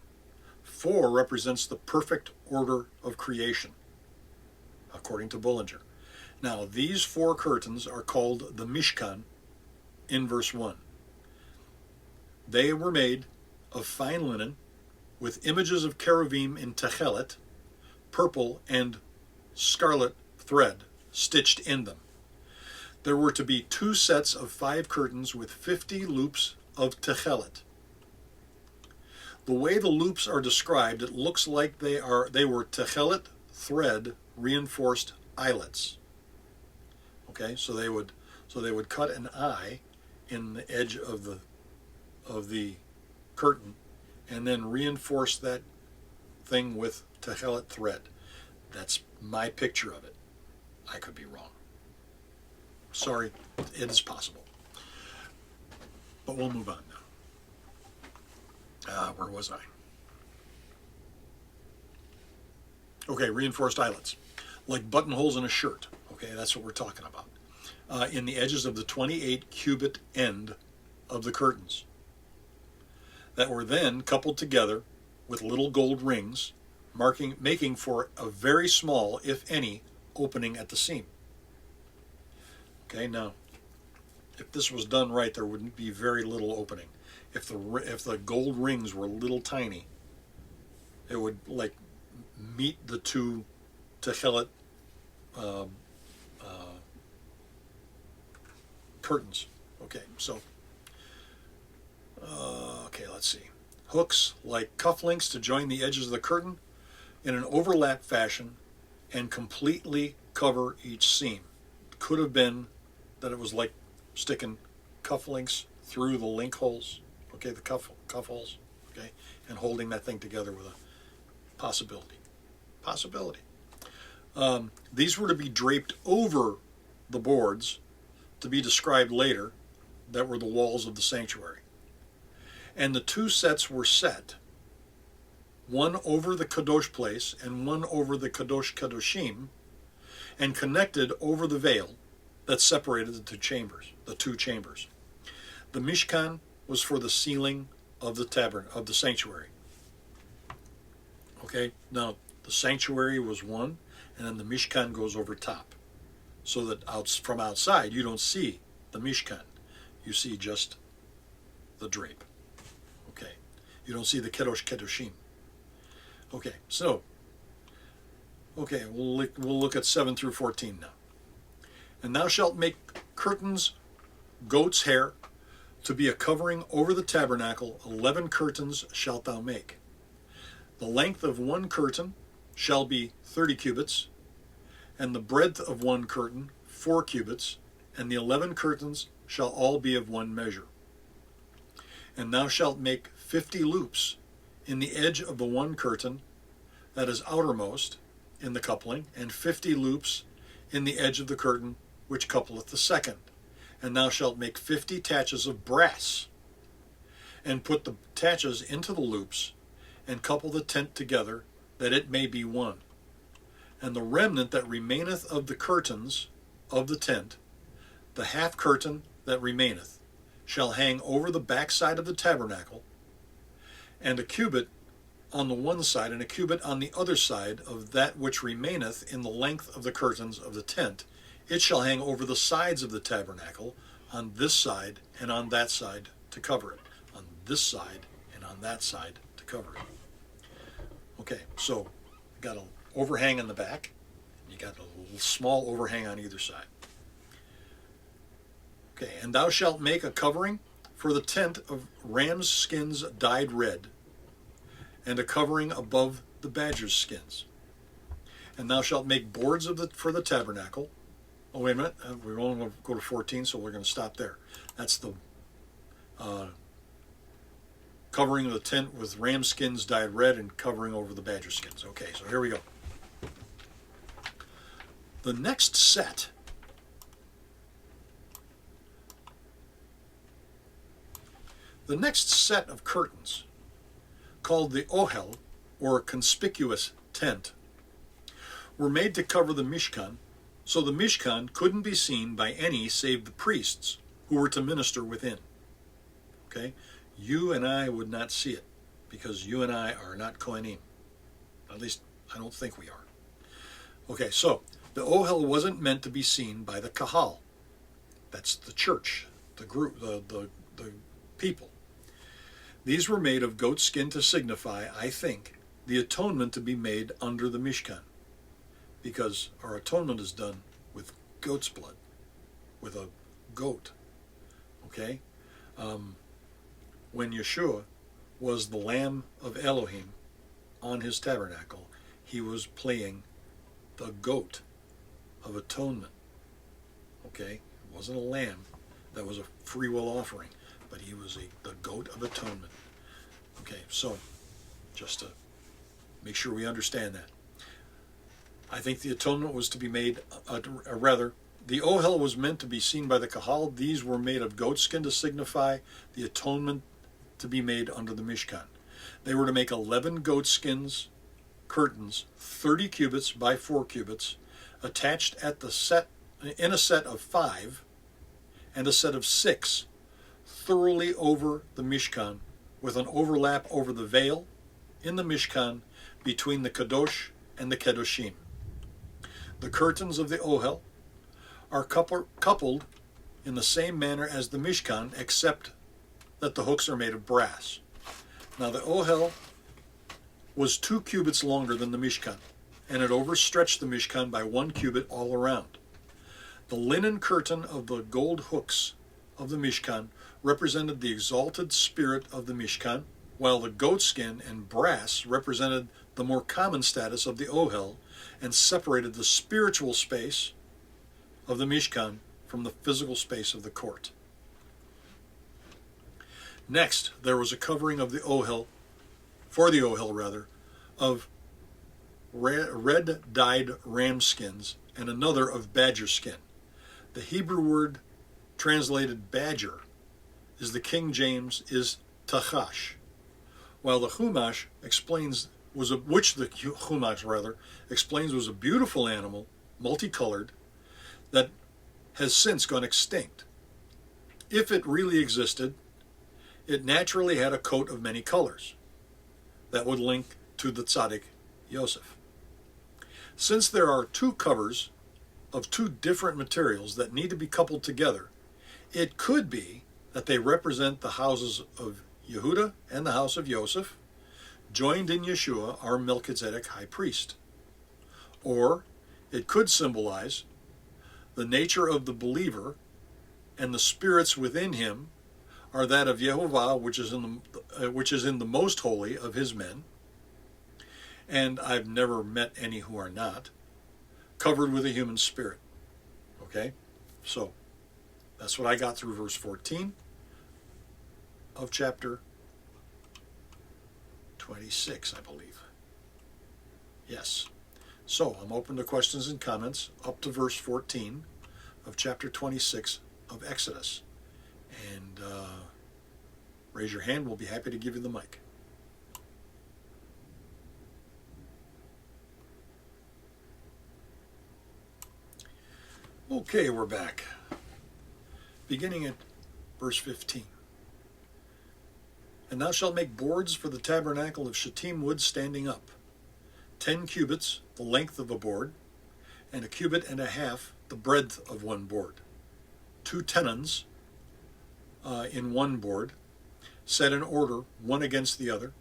4 represents the perfect order of creation, according to Bullinger. Now, these 4 curtains are called the Mishkan in verse 1. They were made of fine linen with images of cherubim in techelet, purple and scarlet thread stitched in them. There were to be 2 sets of 5 curtains with 50 loops of techelet. The way the loops are described, it looks like they were techelet thread reinforced eyelets. Okay, so they would cut an eye in the edge of the curtain and then reinforce that thing with techelet thread. That's my picture of it. I could be wrong. Sorry, it is possible. But we'll move on now. Where was I? Okay, reinforced eyelets, like buttonholes in a shirt. Okay, that's what we're talking about. In the edges of the 28 cubit end of the curtains that were then coupled together with little gold rings, making for a very small, if any, opening at the seam. Okay, now, if this was done right, there wouldn't be very little opening. If the gold rings were little tiny, it would like meet the 2 techelet curtains. Okay, so let's see. Hooks like cufflinks to join the edges of the curtain in an overlap fashion and completely cover each seam. It could have been that it was like sticking cufflinks through the link holes, okay, the cuff holes, okay, and holding that thing together with a possibility. These were to be draped over the boards to be described later that were the walls of the sanctuary. And the 2 sets were set, one over the Kadosh place and one over the Kadosh Kadoshim, and connected over the veil that separated the 2 chambers. The Mishkan was for the ceiling of the sanctuary. Okay, now the sanctuary was one, and then the Mishkan goes over top, so that from outside you don't see the Mishkan, you see just the drape. Okay, you don't see the Kedosh Kedoshim. Okay, so we'll look at 7 through 14 now. And thou shalt make curtains, goat's hair, to be a covering over the tabernacle. 11 curtains shalt thou make. The length of one curtain shall be 30 cubits, and the breadth of one curtain 4 cubits, and the 11 curtains shall all be of one measure. And thou shalt make 50 loops in the edge of the one curtain that is outermost in the coupling, and 50 loops in the edge of the curtain which coupleth the second. And thou shalt make 50 taches of brass, and put the taches into the loops, and couple the tent together, that it may be one. And the remnant that remaineth of the curtains of the tent, the half curtain that remaineth, shall hang over the backside of the tabernacle, and a cubit on the one side, and a cubit on the other side of that which remaineth in the length of the curtains of the tent. It shall hang over the sides of the tabernacle, on this side and on that side to cover it. On this side and on that side to cover it. Okay, so you got an overhang in the back. You got a little small overhang on either side. Okay, and thou shalt make a covering for the tent of ram's skins dyed red, and a covering above the badger's skins. And thou shalt make boards for the tabernacle. Oh, wait a minute. We're only going to go to 14, so we're going to stop there. That's the covering of the tent with ram skins dyed red and covering over the badger skins. Okay, so here we go. The next set of curtains, called the ohel, or conspicuous tent, were made to cover the Mishkan, so the Mishkan couldn't be seen by any save the priests who were to minister within. Okay? You and I would not see it, because you and I are not Kohanim. At least, I don't think we are. Okay, so the ohel wasn't meant to be seen by the kahal. That's the church, the group, the people. These were made of goat skin to signify, I think, the atonement to be made under the Mishkan, because our atonement is done with goat's blood, with a goat. Okay? When Yeshua was the Lamb of Elohim on his tabernacle, he was playing the goat of atonement. Okay? It wasn't a lamb that was a free will offering, but he was the goat of atonement. Okay, so just to make sure we understand that. I think the atonement was to be made, the ohel was meant to be seen by the kahal. These were made of goat skin to signify the atonement to be made under the Mishkan. They were to make 11 goat skins curtains, 30 cubits by 4 cubits, attached in a set of 5 and a set of 6, thoroughly over the Mishkan, with an overlap over the veil in the Mishkan between the Kadosh and the Kedoshim. The curtains of the ohel are coupled in the same manner as the Mishkan, except that the hooks are made of brass. Now the ohel was 2 cubits longer than the Mishkan, and it overstretched the Mishkan by 1 cubit all around. The linen curtain of the gold hooks of the Mishkan represented the exalted spirit of the Mishkan, while the goat skin and brass represented the more common status of the ohel and separated the spiritual space of the Mishkan from the physical space of the court. Next, there was a covering of the ohel, of red dyed ram skins and another of badger skin. The Hebrew word translated badger is the King James is tachash, while the Chumash explains was a beautiful animal, multicolored, that has since gone extinct. If it really existed, it naturally had a coat of many colors that would link to the tzaddik Yosef. Since there are 2 covers of 2 different materials that need to be coupled together, it could be that they represent the houses of Yehuda and the house of Yosef, joined in Yeshua, our Melchizedek high priest. Or it could symbolize the nature of the believer, and the spirits within him are that of Yehovah, which is in the most holy of his men, and I've never met any who are not, covered with a human spirit. Okay? So, that's what I got through verse 14 of chapter 26, I believe. Yes. So, I'm open to questions and comments up to verse 14 of chapter 26 of Exodus. And raise your hand. We'll be happy to give you the mic. Okay, we're back. Beginning at verse 15. And thou shalt make boards for the tabernacle of shittim wood standing up, 10 cubits the length of a board, and 1.5 cubits the breadth of one board. 2 tenons in one board, set in order, one against the other,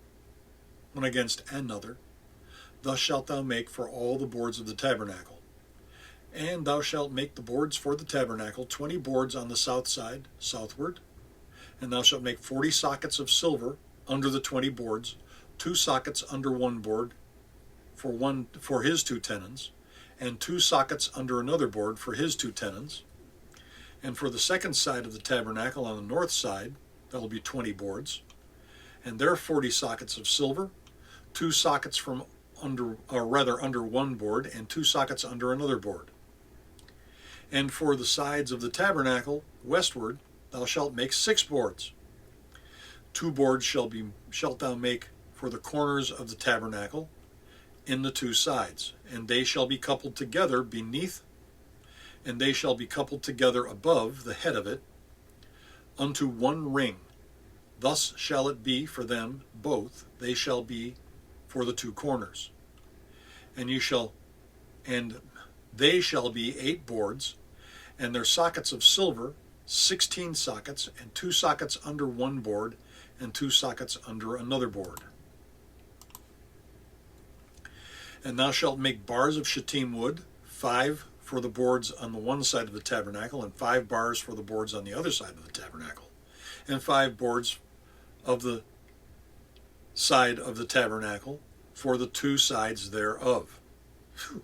one against another. Thus shalt thou make for all the boards of the tabernacle. And thou shalt make the boards for the tabernacle, 20 boards on the south side, southward. And thou shalt make 40 sockets of silver under the 20 boards, 2 sockets under one board for his 2 tenons, and 2 sockets under another board for his 2 tenons. And for the second side of the tabernacle on the north side, there will be 20 boards, and there 40 sockets of silver, 2 sockets under one board, and 2 sockets under another board. And for the sides of the tabernacle westward, thou shalt make 6 boards. 2 boards shalt thou make for the corners of the tabernacle in the 2 sides, and they shall be coupled together beneath, and they shall be coupled together above the head of it unto one ring. Thus shall it be for them both. They shall be for the 2 corners. And they shall be 8 boards, and their sockets of silver, 16 sockets, and 2 sockets under one board, and 2 sockets under another board. And thou shalt make bars of shittim wood, 5 for the boards on the one side of the tabernacle, and 5 bars for the boards on the other side of the tabernacle, and 5 boards of the side of the tabernacle for the 2 sides thereof. Whew.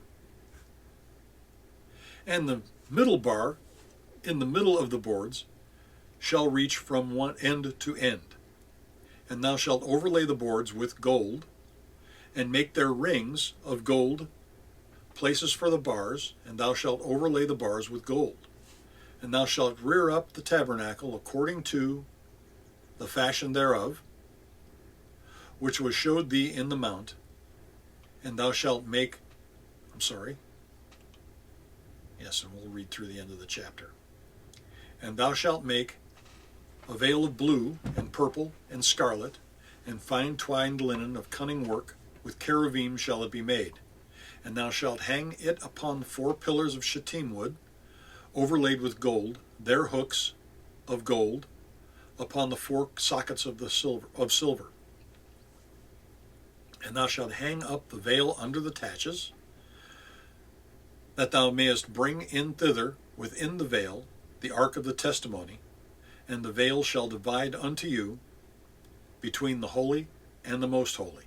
And the middle bar in the middle of the boards shall reach from one end to end. And thou shalt overlay the boards with gold, and make their rings of gold, places for the bars, and thou shalt overlay the bars with gold. And thou shalt rear up the tabernacle according to the fashion thereof, which was showed thee in the mount. And thou shalt make, and we'll read through the end of the chapter. And thou shalt make a veil of blue and purple and scarlet, and fine twined linen of cunning work, with cherubim shall it be made. And thou shalt hang it upon 4 pillars of shittim wood, overlaid with gold, their hooks of gold, upon the 4 sockets of silver. And thou shalt hang up the veil under the taches, that thou mayest bring in thither within the veil the ark of the testimony, and the veil shall divide unto you between the holy and the most holy.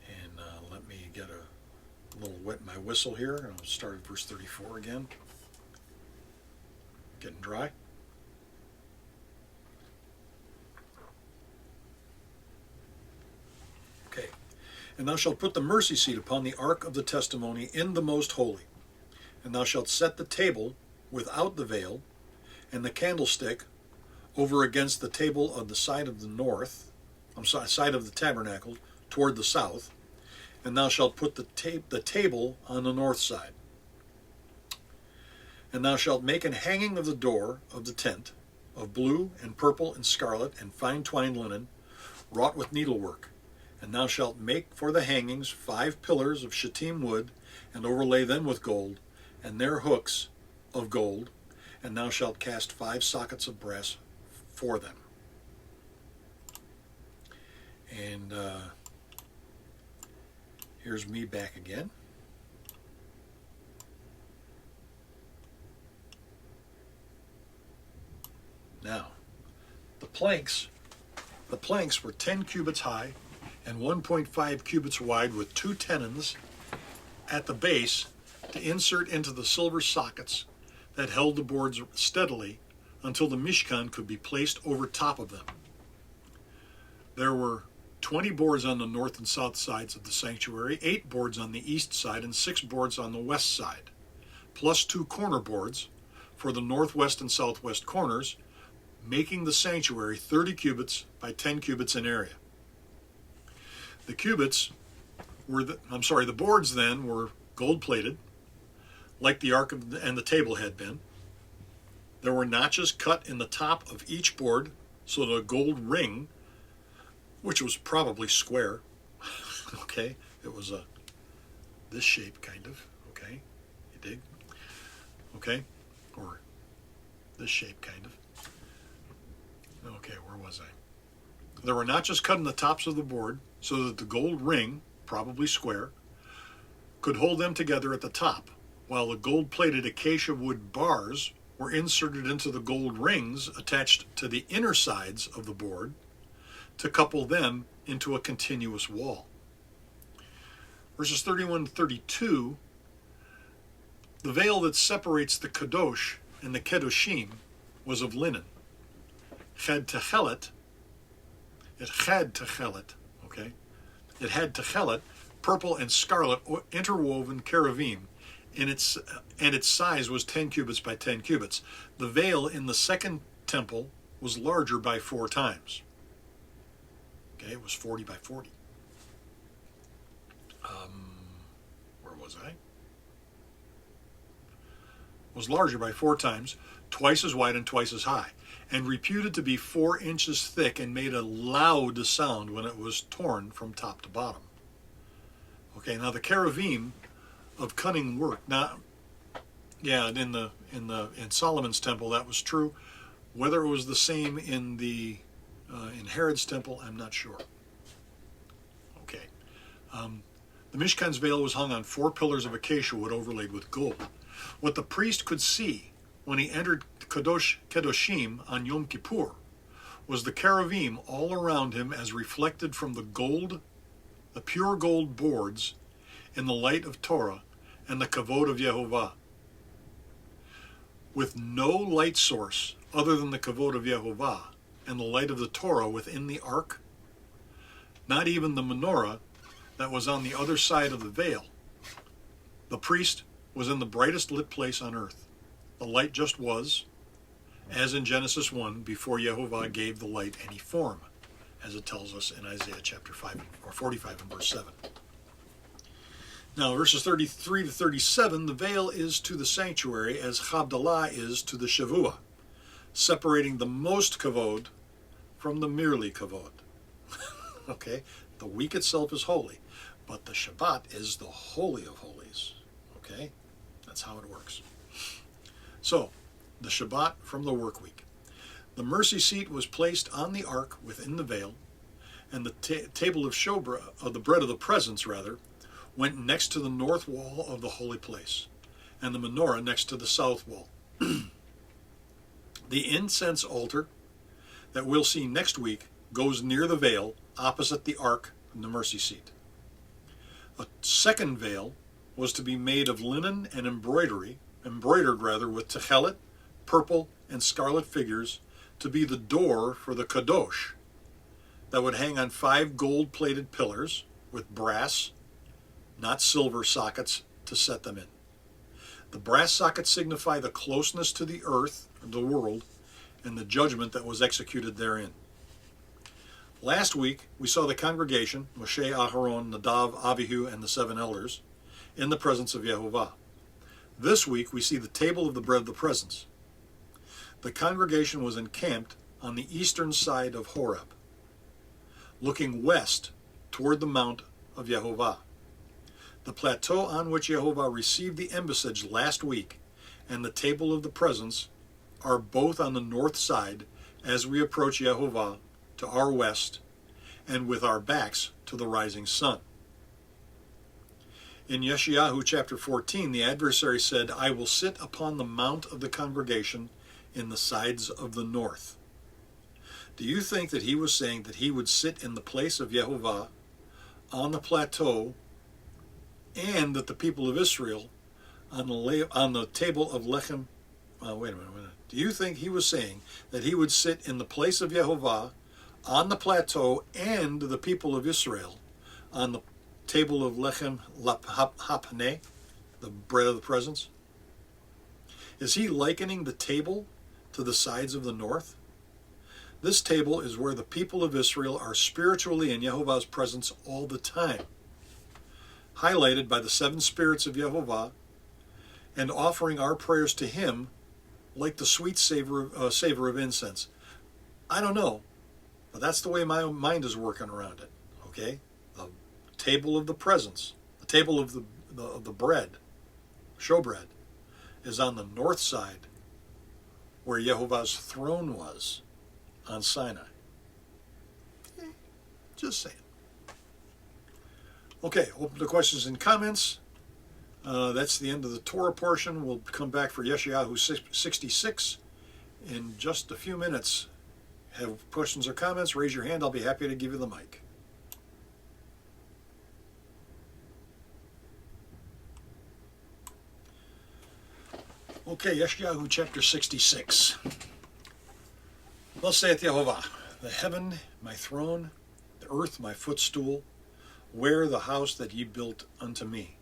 And let me get a little wet my whistle here, and I'll start at verse 34 again. Getting dry. Okay. And thou shalt put the mercy seat upon the ark of the testimony in the most holy. And thou shalt set the table without the veil, and the candlestick over against the table of the side of side of the tabernacle toward the south. And thou shalt put the table on the north side. And thou shalt make an hanging of the door of the tent of blue and purple and scarlet and fine twined linen, wrought with needlework. And thou shalt make for the hangings 5 pillars of shittim wood, and overlay them with gold, and their hooks of gold. And thou shalt cast 5 sockets of brass for them. And here's me back again. Now, the planks were 10 cubits high and 1.5 cubits wide, with 2 tenons at the base to insert into the silver sockets that held the boards steadily until the Mishkan could be placed over top of them. There were 20 boards on the north and south sides of the sanctuary, 8 boards on the east side, and 6 boards on the west side, plus 2 corner boards for the northwest and southwest corners, making the sanctuary 30 cubits by 10 cubits in area. The boards then were gold-plated, like the ark and the table had been. There were notches cut in the top of each board So the gold ring, which was probably square, okay, it was this shape kind of, okay, you dig, okay, or this shape kind of. Okay, where was I? There were notches cut in the tops of the board so that the gold ring, probably square, could hold them together at the top, while the gold-plated acacia wood bars were inserted into the gold rings attached to the inner sides of the board to couple them into a continuous wall. Verses 31 to 32, the veil that separates the kadosh and the kedoshim was of linen. It had techelet, purple and scarlet interwoven cherubim, and its size was 10 cubits by 10 cubits. The veil in the second temple was larger by 4 times. Okay, it was 40 by 40. Where was I? Was larger by 4 times, twice as wide and twice as high, and reputed to be 4 inches thick, and made a loud sound when it was torn from top to bottom. Okay, now the cherubim of cunning work. Now, yeah, in Solomon's temple that was true. Whether it was the same in Herod's temple, I'm not sure. Okay, the Mishkan's veil was hung on 4 pillars of acacia wood overlaid with gold. What the priest could see when he entered Kedoshim on Yom Kippur was the cherubim all around him as reflected from the pure gold boards in the light of Torah and the kavod of Yehovah. With no light source other than the kavod of Yehovah and the light of the Torah within the ark, not even the menorah that was on the other side of the veil, the priest was in the brightest lit place on earth. The light just was, as in Genesis 1, before Yehovah gave the light any form, as it tells us in Isaiah chapter 5 or 45 and verse 7. Now, verses 33 to 37, the veil is to the sanctuary as Chavdalah is to the Shavua, separating the most kavod from the merely kavod. Okay, the week itself is holy, but the Shabbat is the holy of holies. Okay, that's how it works. So, the Shabbat from the work week. The mercy seat was placed on the ark within the veil, and the table of showbread, of the bread of the presence, went next to the north wall of the holy place, and the menorah next to the south wall. The incense altar that we'll see next week goes near the veil, opposite the ark and the mercy seat. A second veil was to be made of linen and embroidered with techelet, purple, and scarlet figures, to be the door for the kadosh, that would hang on 5 gold-plated pillars with brass, not silver, sockets to set them in. The brass sockets signify the closeness to the earth, the world, and the judgment that was executed therein. Last week, we saw the congregation, Moshe, Aharon, Nadav, Avihu, and the 7 elders, in the presence of Yehovah. This week, we see the table of the bread of the presence. The congregation was encamped on the eastern side of Horeb, looking west toward the mount of Yehovah. The plateau on which Yehovah received the embassage last week and the table of the presence are both on the north side as we approach Yehovah to our west and with our backs to the rising sun. In Yeshayahu chapter 14, the adversary said, "I will sit upon the mount of the congregation in the sides of the north." Do you think that he was saying that he would sit in the place of Yehovah on the plateau, and that the people of Israel on the table of Lechem? Wait a minute. Do you think he was saying that he would sit in the place of Yehovah on the plateau, and the people of Israel on the table of Lechem Hapneh, the bread of the presence? Is he likening the table to the sides of the north? This table is where the people of Israel are spiritually in Yehovah's presence all the time, highlighted by the 7 spirits of Yehovah, and offering our prayers to him like the sweet savor of incense. I don't know, but that's the way my mind is working around it. Okay, the table of the presence, the table of the bread, showbread, is on the north side, where Yehovah's throne was on Sinai. Just saying. Okay, open to questions and comments. That's the end of the Torah portion. We'll come back for Yeshayahu 66 in just a few minutes. Have questions or comments? Raise your hand. I'll be happy to give you the mic. Okay, Yeshayahu chapter 66. Thus saith Yehovah, the heaven my throne, the earth my footstool, where the house that ye built unto me,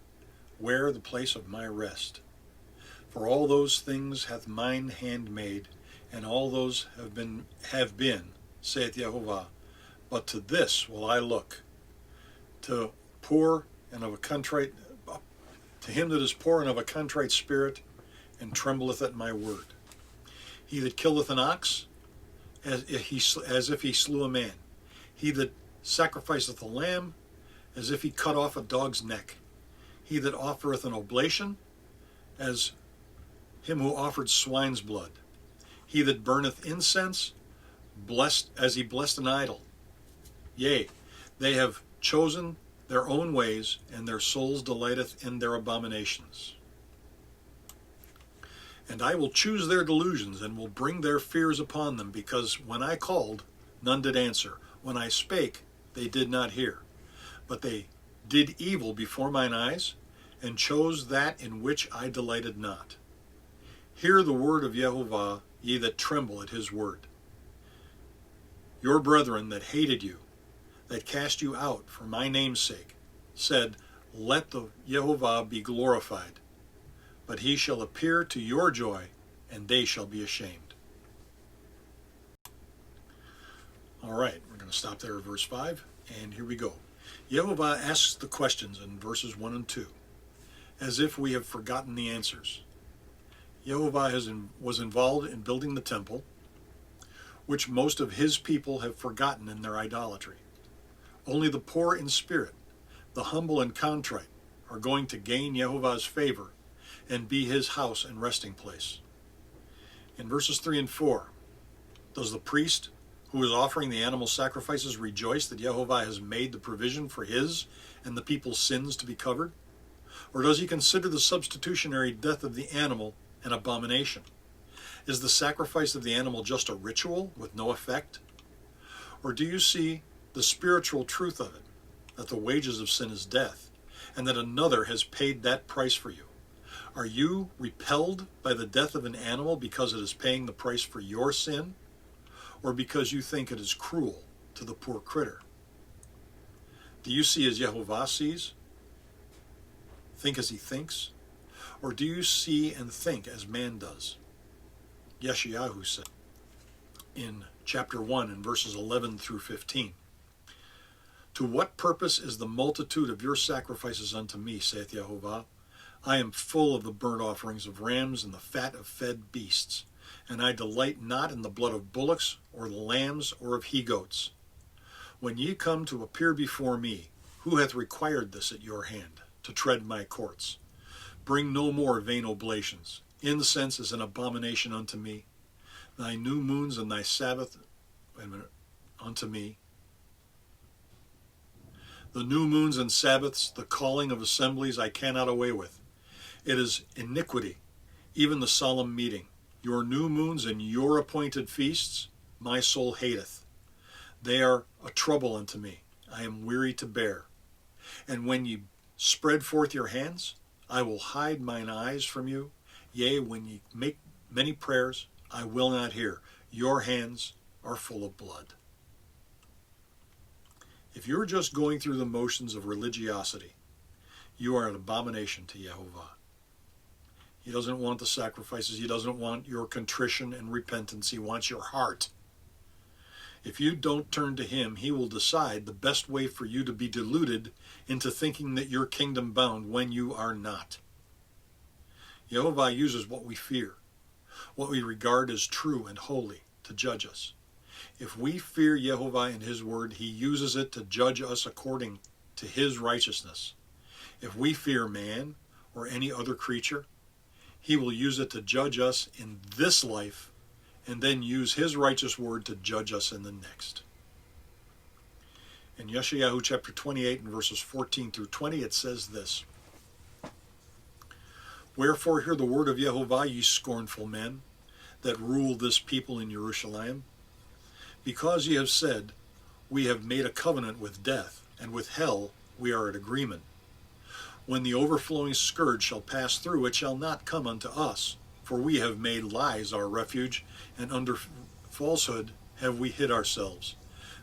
where the place of my rest. For all those things hath mine hand made, and all those have been, saith Yehovah. But to this will I look, to poor and of a contrite, to him that is poor and of a contrite spirit, and trembleth at my word. He that killeth an ox, as if he slew a man. He that sacrificeth a lamb, as if he cut off a dog's neck. He that offereth an oblation, as him who offered swine's blood. He that burneth incense, blessed as he blessed an idol. Yea, they have chosen their own ways, and their souls delighteth in their abominations. And I will choose their delusions, and will bring their fears upon them, because when I called, none did answer. When I spake, they did not hear. But they did evil before mine eyes, and chose that in which I delighted not. Hear the word of Yehovah, ye that tremble at his word. Your brethren that hated you, that cast you out for my name's sake, said, let the Yehovah be glorified. But he shall appear to your joy, and they shall be ashamed. All right, we're going to stop there at verse 5, and here we go. Yehovah asks the questions in verses 1 and 2, as if we have forgotten the answers. Yehovah was involved in building the temple, which most of his people have forgotten in their idolatry. Only the poor in spirit, the humble and contrite, are going to gain Yehovah's favor and be his house and resting place. In verses 3 and 4, does the priest who is offering the animal sacrifices rejoice that Yehovah has made the provision for his and the people's sins to be covered? Or does he consider the substitutionary death of the animal an abomination? Is the sacrifice of the animal just a ritual with no effect? Or do you see the spiritual truth of it, that the wages of sin is death, and that another has paid that price for you? Are you repelled by the death of an animal because it is paying the price for your sin, or because you think it is cruel to the poor critter? Do you see as Yehovah sees? Think as he thinks? Or do you see and think as man does? Yeshayahu said in chapter 1 in verses 11 through 15, to what purpose is the multitude of your sacrifices unto me, saith Yehovah? I am full of the burnt offerings of rams and the fat of fed beasts, and I delight not in the blood of bullocks or the lambs or of he-goats. When ye come to appear before me, who hath required this at your hand, to tread my courts? Bring no more vain oblations. Incense is an abomination unto me. Thy new moons and thy Sabbath unto me. The new moons and Sabbaths, the calling of assemblies, I cannot away with. It is iniquity, even the solemn meeting. Your new moons and your appointed feasts, my soul hateth. They are a trouble unto me. I am weary to bear. And when ye spread forth your hands, I will hide mine eyes from you. Yea, when ye make many prayers, I will not hear. Your hands are full of blood. If you're just going through the motions of religiosity, you are an abomination to Yehovah. He doesn't want the sacrifices. He doesn't want your contrition and repentance. He wants your heart. If you don't turn to him, he will decide the best way for you to be deluded into thinking that you're kingdom bound when you are not. Yehovah uses what we fear, what we regard as true and holy, to judge us. If we fear Yehovah and his word, he uses it to judge us according to his righteousness. If we fear man or any other creature, he will use it to judge us in this life and then use his righteous word to judge us in the next. In Yeshayahu chapter 28 and verses 14 through 20, it says this: Wherefore hear the word of Yehovah, ye scornful men, that rule this people in Jerusalem. Because ye have said, we have made a covenant with death, and with hell we are at agreement. When the overflowing scourge shall pass through, it shall not come unto us. For we have made lies our refuge, and under falsehood have we hid ourselves.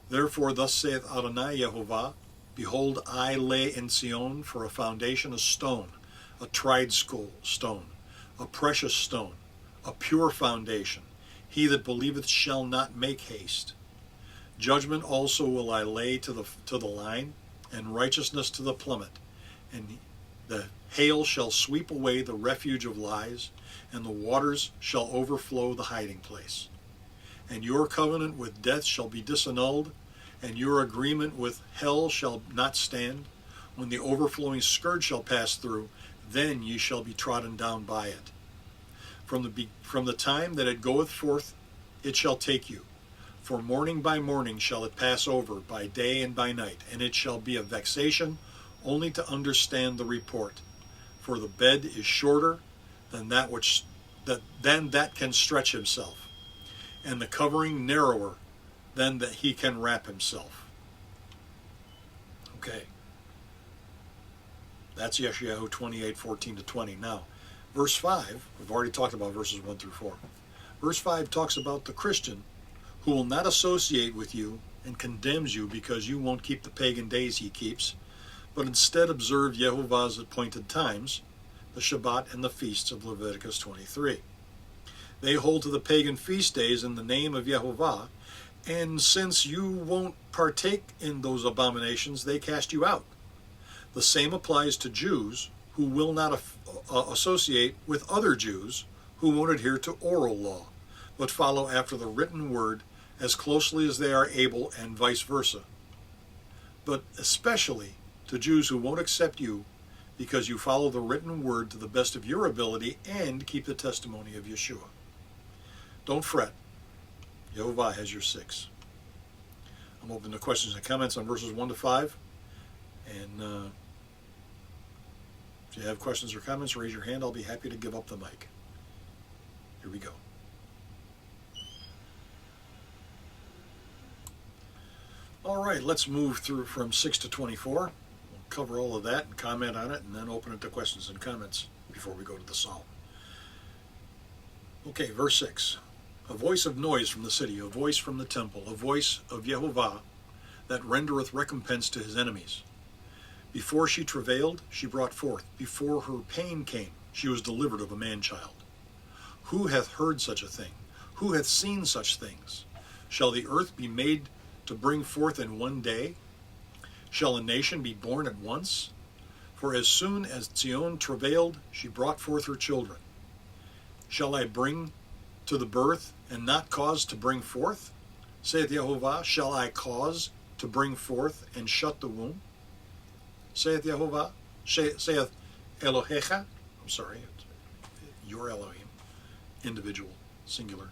Therefore thus saith Adonai Yehovah, Behold, I lay in Sion for a foundation a stone, a tried stone, a precious stone, a pure foundation. He that believeth shall not make haste. Judgment also will I lay to the line, and righteousness to the plummet. And the hail shall sweep away the refuge of lies, and the waters shall overflow the hiding place. And your covenant with death shall be disannulled, and your agreement with hell shall not stand. When the overflowing scourge shall pass through, then ye shall be trodden down by it. From the time that it goeth forth, it shall take you. For morning by morning shall it pass over, by day and by night, and it shall be a vexation only to understand the report. For the bed is shorter than that can stretch himself, and the covering narrower than that he can wrap himself. Okay. That's Yeshayahu 28, 14 to 20. Now, verse 5, we've already talked about verses 1 through 4. Verse 5 talks about the Christian who will not associate with you and condemns you because you won't keep the pagan days he keeps, but instead observe Yehovah's appointed times, the Shabbat and the feasts of Leviticus 23. They hold to the pagan feast days in the name of Yehovah, and since you won't partake in those abominations, they cast you out. The same applies to Jews who will not associate with other Jews who won't adhere to oral law, but follow after the written word as closely as they are able, and vice versa. But especially to Jews who won't accept you because you follow the written word to the best of your ability and keep the testimony of Yeshua. Don't fret. Yehovah has your six. I'm open to questions and comments on verses 1 to 5. And if you have questions or comments, raise your hand. I'll be happy to give up the mic. Here we go. All right, let's move through from 6 to 24. We'll cover all of that and comment on it, and then open it to questions and comments before we go to the psalm. Okay, verse 6. A voice of noise from the city, a voice from the temple, a voice of Yehovah that rendereth recompense to his enemies. Before she travailed, she brought forth. Before her pain came, she was delivered of a man-child. Who hath heard such a thing? Who hath seen such things? Shall the earth be made to bring forth in one day? Shall a nation be born at once? For as soon as Zion travailed, she brought forth her children. Shall I bring to the birth and not cause to bring forth? Saith Yehovah, shall I cause to bring forth and shut the womb? Saith Yehovah, saith Elohecha, I'm sorry, your Elohim, individual, singular.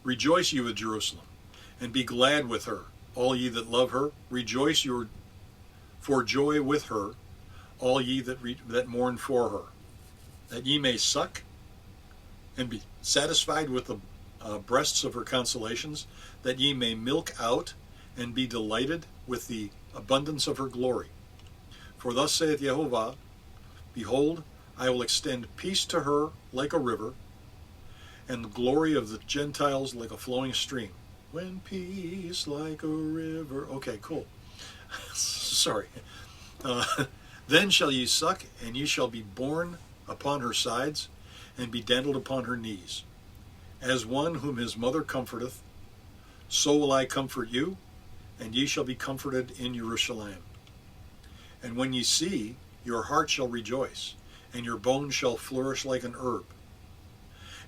Rejoice ye with Jerusalem, and be glad with her, all ye that love her. Rejoice for joy with her, all ye that mourn for her, that ye may suck and be satisfied with the breasts of her consolations, that ye may milk out and be delighted with the abundance of her glory. For thus saith Yehovah, Behold, I will extend peace to her like a river, and the glory of the Gentiles like a flowing stream. When peace like a river. Okay, cool. Sorry. Then shall ye suck, and ye shall be borne upon her sides, and be dandled upon her knees. As one whom his mother comforteth, so will I comfort you, and ye shall be comforted in Jerusalem. And when ye see, your heart shall rejoice, and your bones shall flourish like an herb.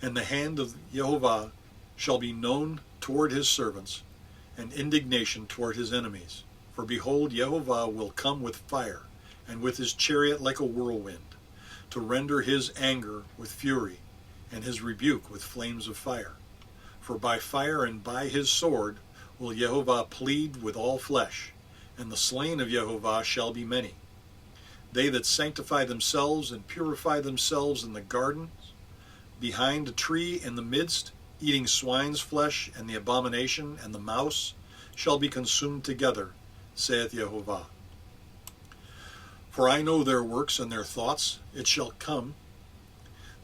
And the hand of Yehovah shall be known toward his servants, and indignation toward his enemies. For behold, Yehovah will come with fire, and with his chariot like a whirlwind, to render his anger with fury, and his rebuke with flames of fire. For by fire and by his sword will Yehovah plead with all flesh, and the slain of Yehovah shall be many. They that sanctify themselves and purify themselves in the gardens, behind a tree in the midst, eating swine's flesh, and the abomination, and the mouse, shall be consumed together, saith Yehovah. For I know their works and their thoughts. It shall come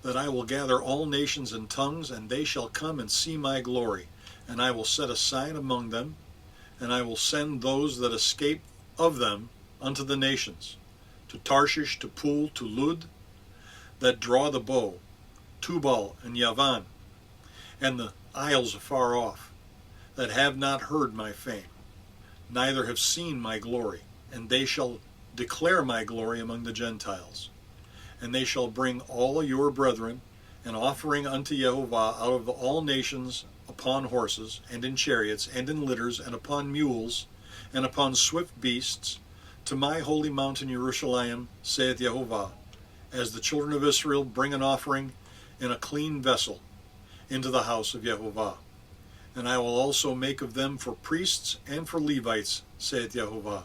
that I will gather all nations and tongues, and they shall come and see my glory. And I will set a sign among them, and I will send those that escape of them unto the nations, to Tarshish, to Pul, to Lud, that draw the bow, Tubal and Yavan, and the isles afar off, that have not heard my fame, neither have seen my glory. And they shall declare my glory among the Gentiles. And they shall bring all your brethren an offering unto Yehovah out of all nations, upon horses, and in chariots, and in litters, and upon mules, and upon swift beasts, to my holy mountain Jerusalem, saith Yehovah, as the children of Israel bring an offering in a clean vessel into the house of Yehovah. And I will also make of them for priests and for Levites, saith Yehovah.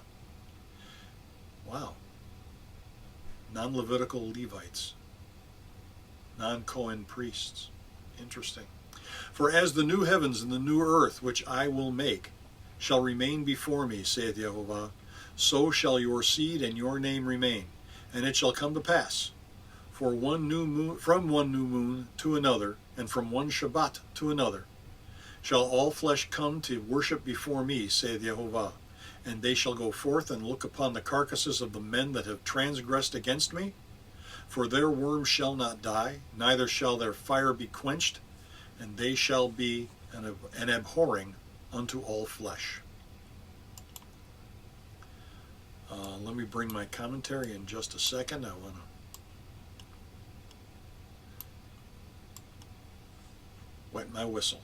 Wow. Non-Levitical Levites. Non-Cohen priests. Interesting. For as the new heavens and the new earth which I will make shall remain before me, saith Yehovah, so shall your seed and your name remain. And it shall come to pass, for one new moon, from one new moon to another, and from one Shabbat to another, shall all flesh come to worship before me, saith Yehovah. And they shall go forth and look upon the carcasses of the men that have transgressed against me. For their worm shall not die, neither shall their fire be quenched, and they shall be an abhorring unto all flesh. Let me bring my commentary in just a second. I want to wet my whistle.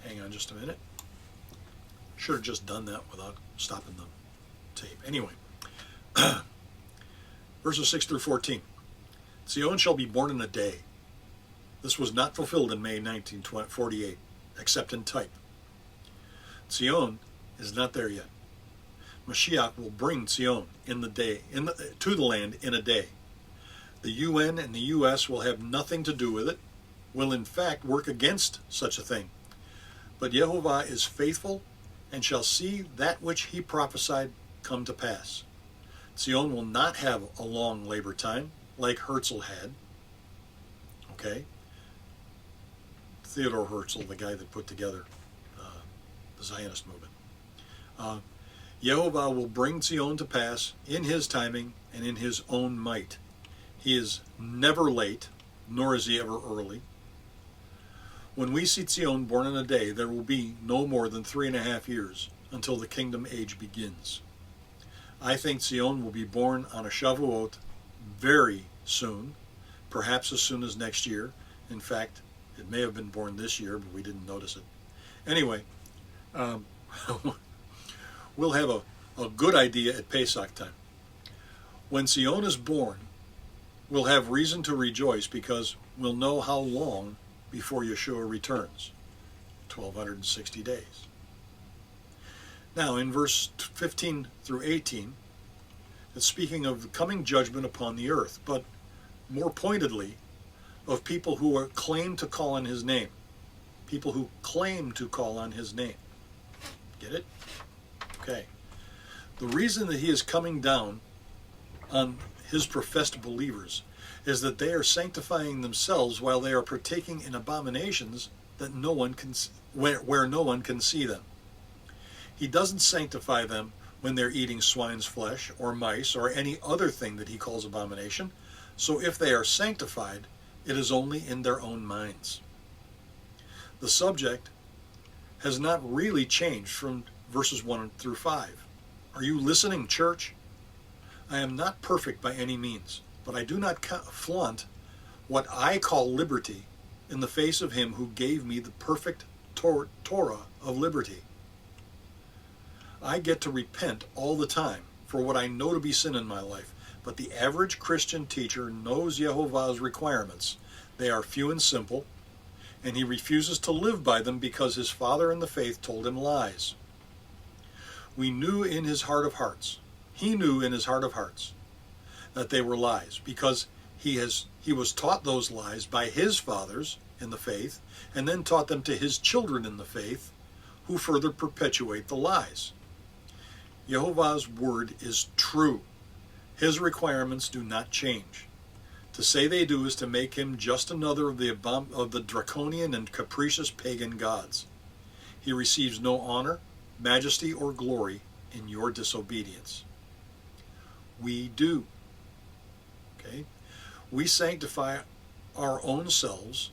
Hang on just a minute. Should have just done that without stopping the tape. Anyway, verses 6 through 14. Zion shall be born in a day. This was not fulfilled in May 1948, except in type. Zion is not there yet. Mashiach will bring Zion in the day, to the land in a day. The UN and the US will have nothing to do with it, will in fact work against such a thing. But Yehovah is faithful, and shall see that which he prophesied come to pass. Zion will not have a long labor time like Herzl had. Okay? Theodore Herzl, the guy that put together the Zionist movement. Yehovah will bring Zion to pass in his timing and in his own might. He is never late, nor is he ever early. When we see Zion born in a day, there will be no more than 3.5 years until the kingdom age begins. I think Zion will be born on a Shavuot very soon, perhaps as soon as next year. In fact, it may have been born this year, but we didn't notice it. Anyway, we'll have a good idea at Pesach time. When Zion is born, we'll have reason to rejoice because we'll know how long before Yeshua returns. 1,260 days. Now, in verse 15 through 18, it's speaking of the coming judgment upon the earth, but more pointedly, of people who claim to call on his name. People who claim to call on his name. Get it? Okay. The reason that he is coming down on his professed believers is that they are sanctifying themselves while they are partaking in abominations that no one can, where no one can see them. He doesn't sanctify them when they're eating swine's flesh or mice or any other thing that he calls abomination. So if they are sanctified, it is only in their own minds. The subject has not really changed from verses 1 through 5. Are you listening, church? I am not perfect by any means, but I do not flaunt what I call liberty in the face of him who gave me the perfect Torah of liberty. I get to repent all the time for what I know to be sin in my life, but the average Christian teacher knows Yehovah's requirements. They are few and simple, and he refuses to live by them because his father in the faith told him lies. He knew in his heart of hearts that they were lies, because he was taught those lies by his fathers in the faith, and then taught them to his children in the faith, who further perpetuate the lies. Yehovah's word is true. His requirements do not change. To say they do is to make him just another of the draconian and capricious pagan gods. He receives no honor, majesty, or glory in your disobedience. We do. Okay? We sanctify our own selves,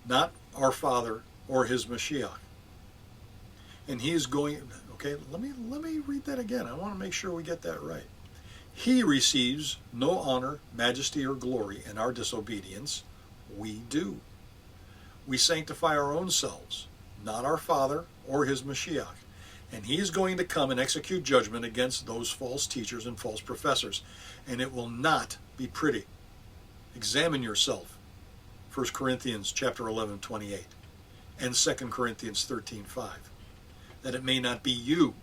not our Father or his Mashiach. And he is going, okay, let me read that again. I want to make sure we get that right. He receives no honor, majesty, or glory in our disobedience. We do. We sanctify our own selves, not our Father or his Mashiach. And he is going to come and execute judgment against those false teachers and false professors. And it will not be pretty. Examine yourself. 1 Corinthians chapter 11:28 and 2 Corinthians 13:5. That it may not be you.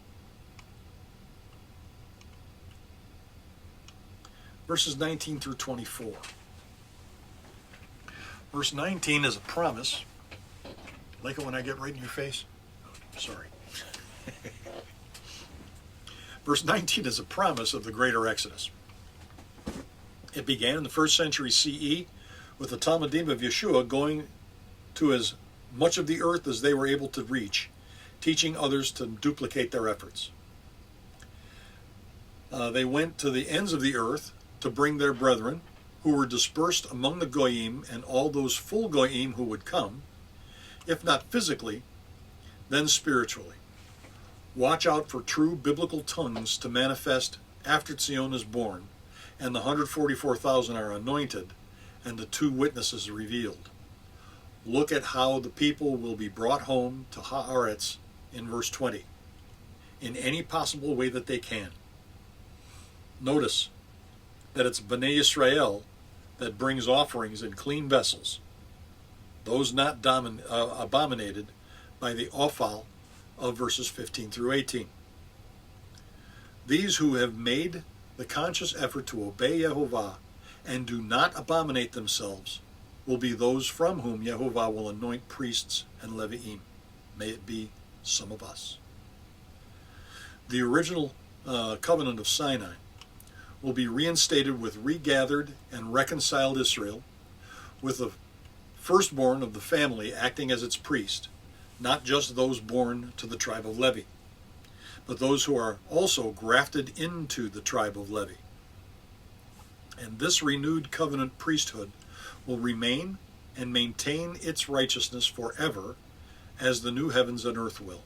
Verses 19 through 24. Verse 19 is a promise. Like it when I get right in your face? Oh, sorry. Verse 19 is a promise of the greater Exodus. It began in the 1st century CE with the Talmudim of Yeshua going to as much of the earth as they were able to reach, teaching others to duplicate their efforts. They went to the ends of the earth to bring their brethren, who were dispersed among the Goyim and all those full Goyim who would come, if not physically, then spiritually. Watch out for true biblical tongues to manifest after Zion is born, and the 144,000 are anointed, and the 2 witnesses revealed. Look at how the people will be brought home to Haaretz in verse 20, in any possible way that they can. Notice that it's Bnei Yisrael that brings offerings in clean vessels, those not abominated by the offal of verses 15 through 18. These who have made the conscious effort to obey Yehovah and do not abominate themselves will be those from whom Yehovah will anoint priests and Levi'im. May it be some of us. The original covenant of Sinai will be reinstated with regathered and reconciled Israel, with the firstborn of the family acting as its priest, not just those born to the tribe of Levi, but those who are also grafted into the tribe of Levi. And this renewed covenant priesthood will remain and maintain its righteousness forever, as the new heavens and earth will.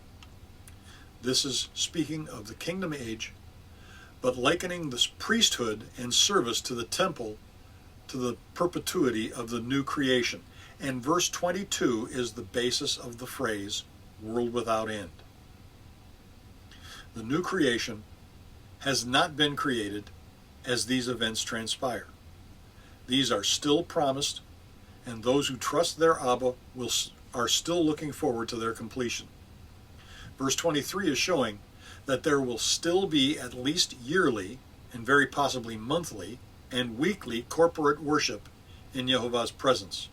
This is speaking of the kingdom age, but likening this priesthood and service to the temple to the perpetuity of the new creation. And verse 22 is the basis of the phrase, world without end. The new creation has not been created as these events transpire. These are still promised, and those who trust their Abba are still looking forward to their completion. Verse 23 is showing that there will still be at least yearly, and very possibly monthly, and weekly corporate worship in Yehovah's presence.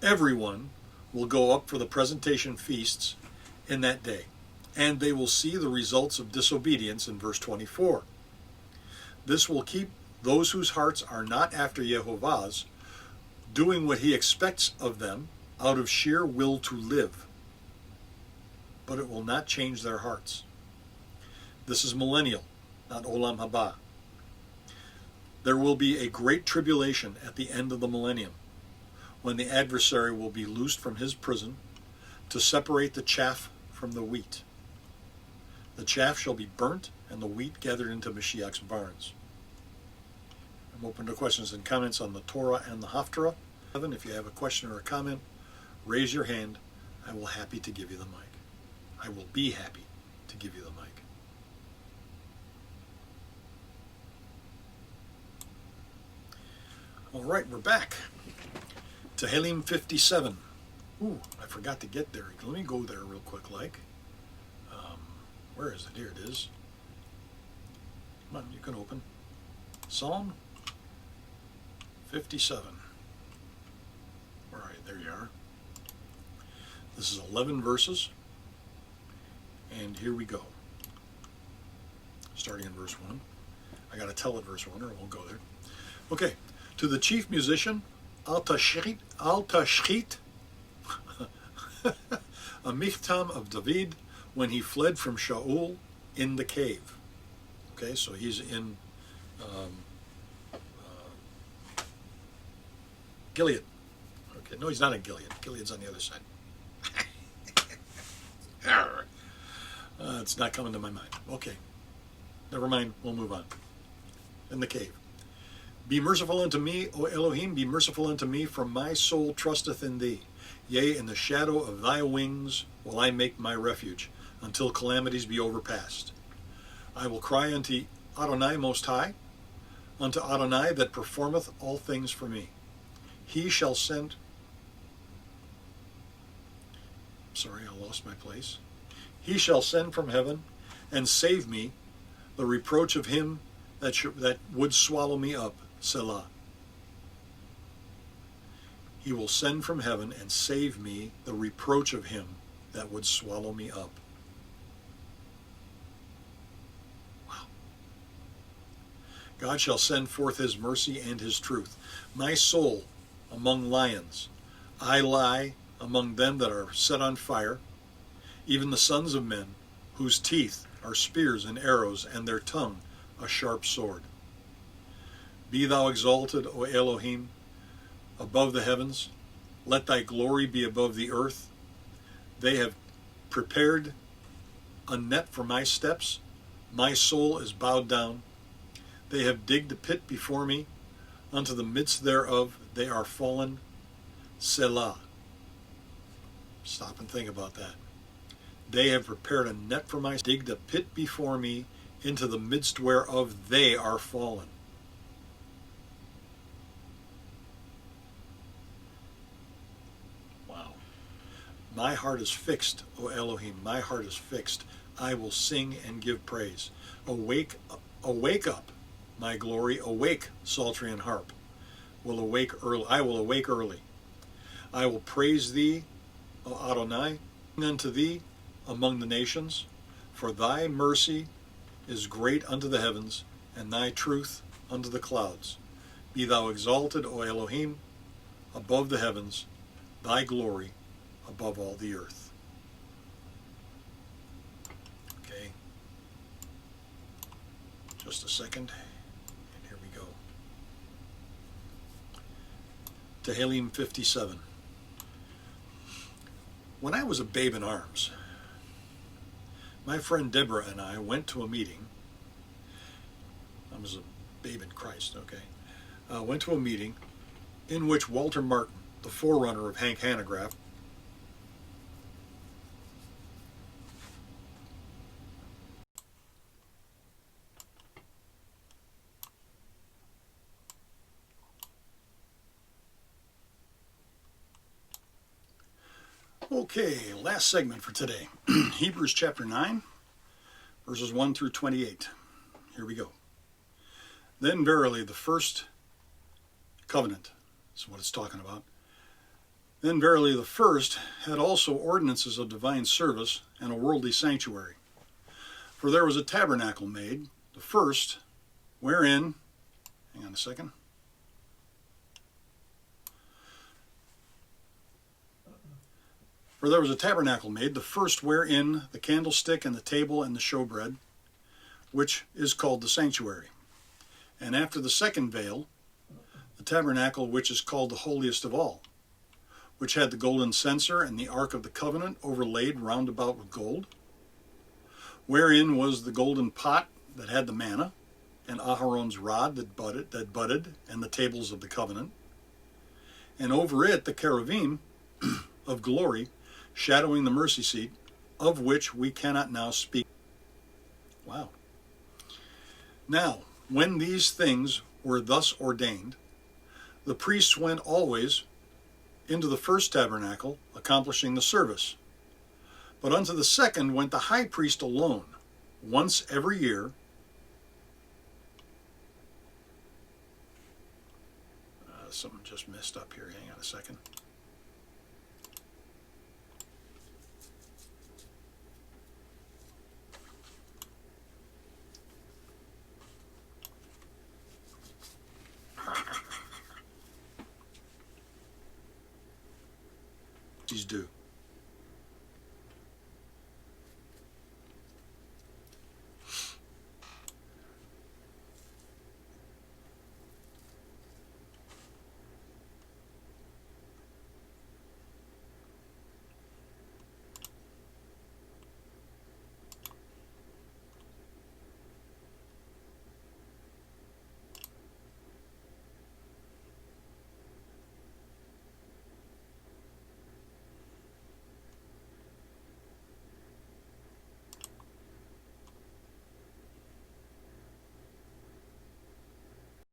Everyone will go up for the presentation feasts in that day, and they will see the results of disobedience in verse 24. This will keep those whose hearts are not after Yehovah's doing what he expects of them out of sheer will to live. But it will not change their hearts. This is millennial, not Olam Haba. There will be a great tribulation at the end of the millennium, when the adversary will be loosed from his prison to separate the chaff from the wheat. The chaff shall be burnt, and the wheat gathered into Mashiach's barns. I'm open to questions and comments on the Torah and the Haftarah. If you have a question or a comment, raise your hand. I will happy to give you the mic. I will be happy to give you the mic. All right, we're back. Tehillim 57. Ooh, I forgot to get there. Let me go there real quick, like. Where is it? Here it is. Come on, you can open. Psalm 57. All right, there you are. This is 11 verses. And here we go. Starting in verse 1. I got to tell it verse 1 or we'll go there. Okay. To the chief musician, Al Tashrit, a michtam of David, when he fled from Shaul in the cave. Okay, so he's in Gilead. Okay, no, he's not in Gilead. Gilead's on the other side. It's not coming to my mind. Okay, never mind. We'll move on. In the cave. Be merciful unto me, O Elohim, be merciful unto me, for my soul trusteth in thee. Yea, in the shadow of thy wings will I make my refuge, until calamities be overpast. I will cry unto Adonai Most High, unto Adonai that performeth all things for me. He shall send... Sorry, I lost my place. He shall send from heaven and save me the reproach of him that would swallow me up, Selah. He will send from heaven and save me the reproach of him that would swallow me up. Wow. God shall send forth his mercy and his truth. My soul among lions. I lie among them that are set on fire, even the sons of men, whose teeth are spears and arrows, and their tongue a sharp sword. Be thou exalted, O Elohim, above the heavens. Let thy glory be above the earth. They have prepared a net for my steps. My soul is bowed down. They have digged a pit before me. Unto the midst thereof they are fallen. Selah. Stop and think about that. They have prepared a net for my, digged a pit before me, into the midst whereof they are fallen. Wow. My heart is fixed, O Elohim, my heart is fixed. I will sing and give praise. Awake up, my glory, awake, psaltery and harp. I will awake early. I will praise thee, O Adonai, unto thee among the nations, for thy mercy is great unto the heavens, and thy truth unto the clouds. Be thou exalted, O Elohim, above the heavens, thy glory above all the earth. Okay. Just a second, and here we go. Tehillim 57. When I was a babe in arms, my friend Deborah and I went to a meeting. I was a babe in Christ, okay. Went to a meeting in which Walter Martin, the forerunner of Hank Hanegraaff, Okay, last segment for today. Hebrews chapter 9, verses 1 through 28. Here we go. Then verily the first covenant, that's what it's talking about. Then verily the first had also ordinances of divine service and a worldly sanctuary. For there was a tabernacle made, the first, wherein, hang on a second. For there was a tabernacle made, the first wherein the candlestick and the table and the showbread, which is called the sanctuary. And after the second veil, the tabernacle which is called the holiest of all, which had the golden censer and the ark of the covenant overlaid round about with gold, wherein was the golden pot that had the manna, and Aharon's rod that budded, and the tables of the covenant. and over it the cherubim of glory, shadowing the mercy seat, of which we cannot now speak. Wow. Now, when these things were thus ordained, the priests went always into the first tabernacle, accomplishing the service. But unto the second went the high priest alone, once every year. Something just messed up here. Hang on a second. He's due.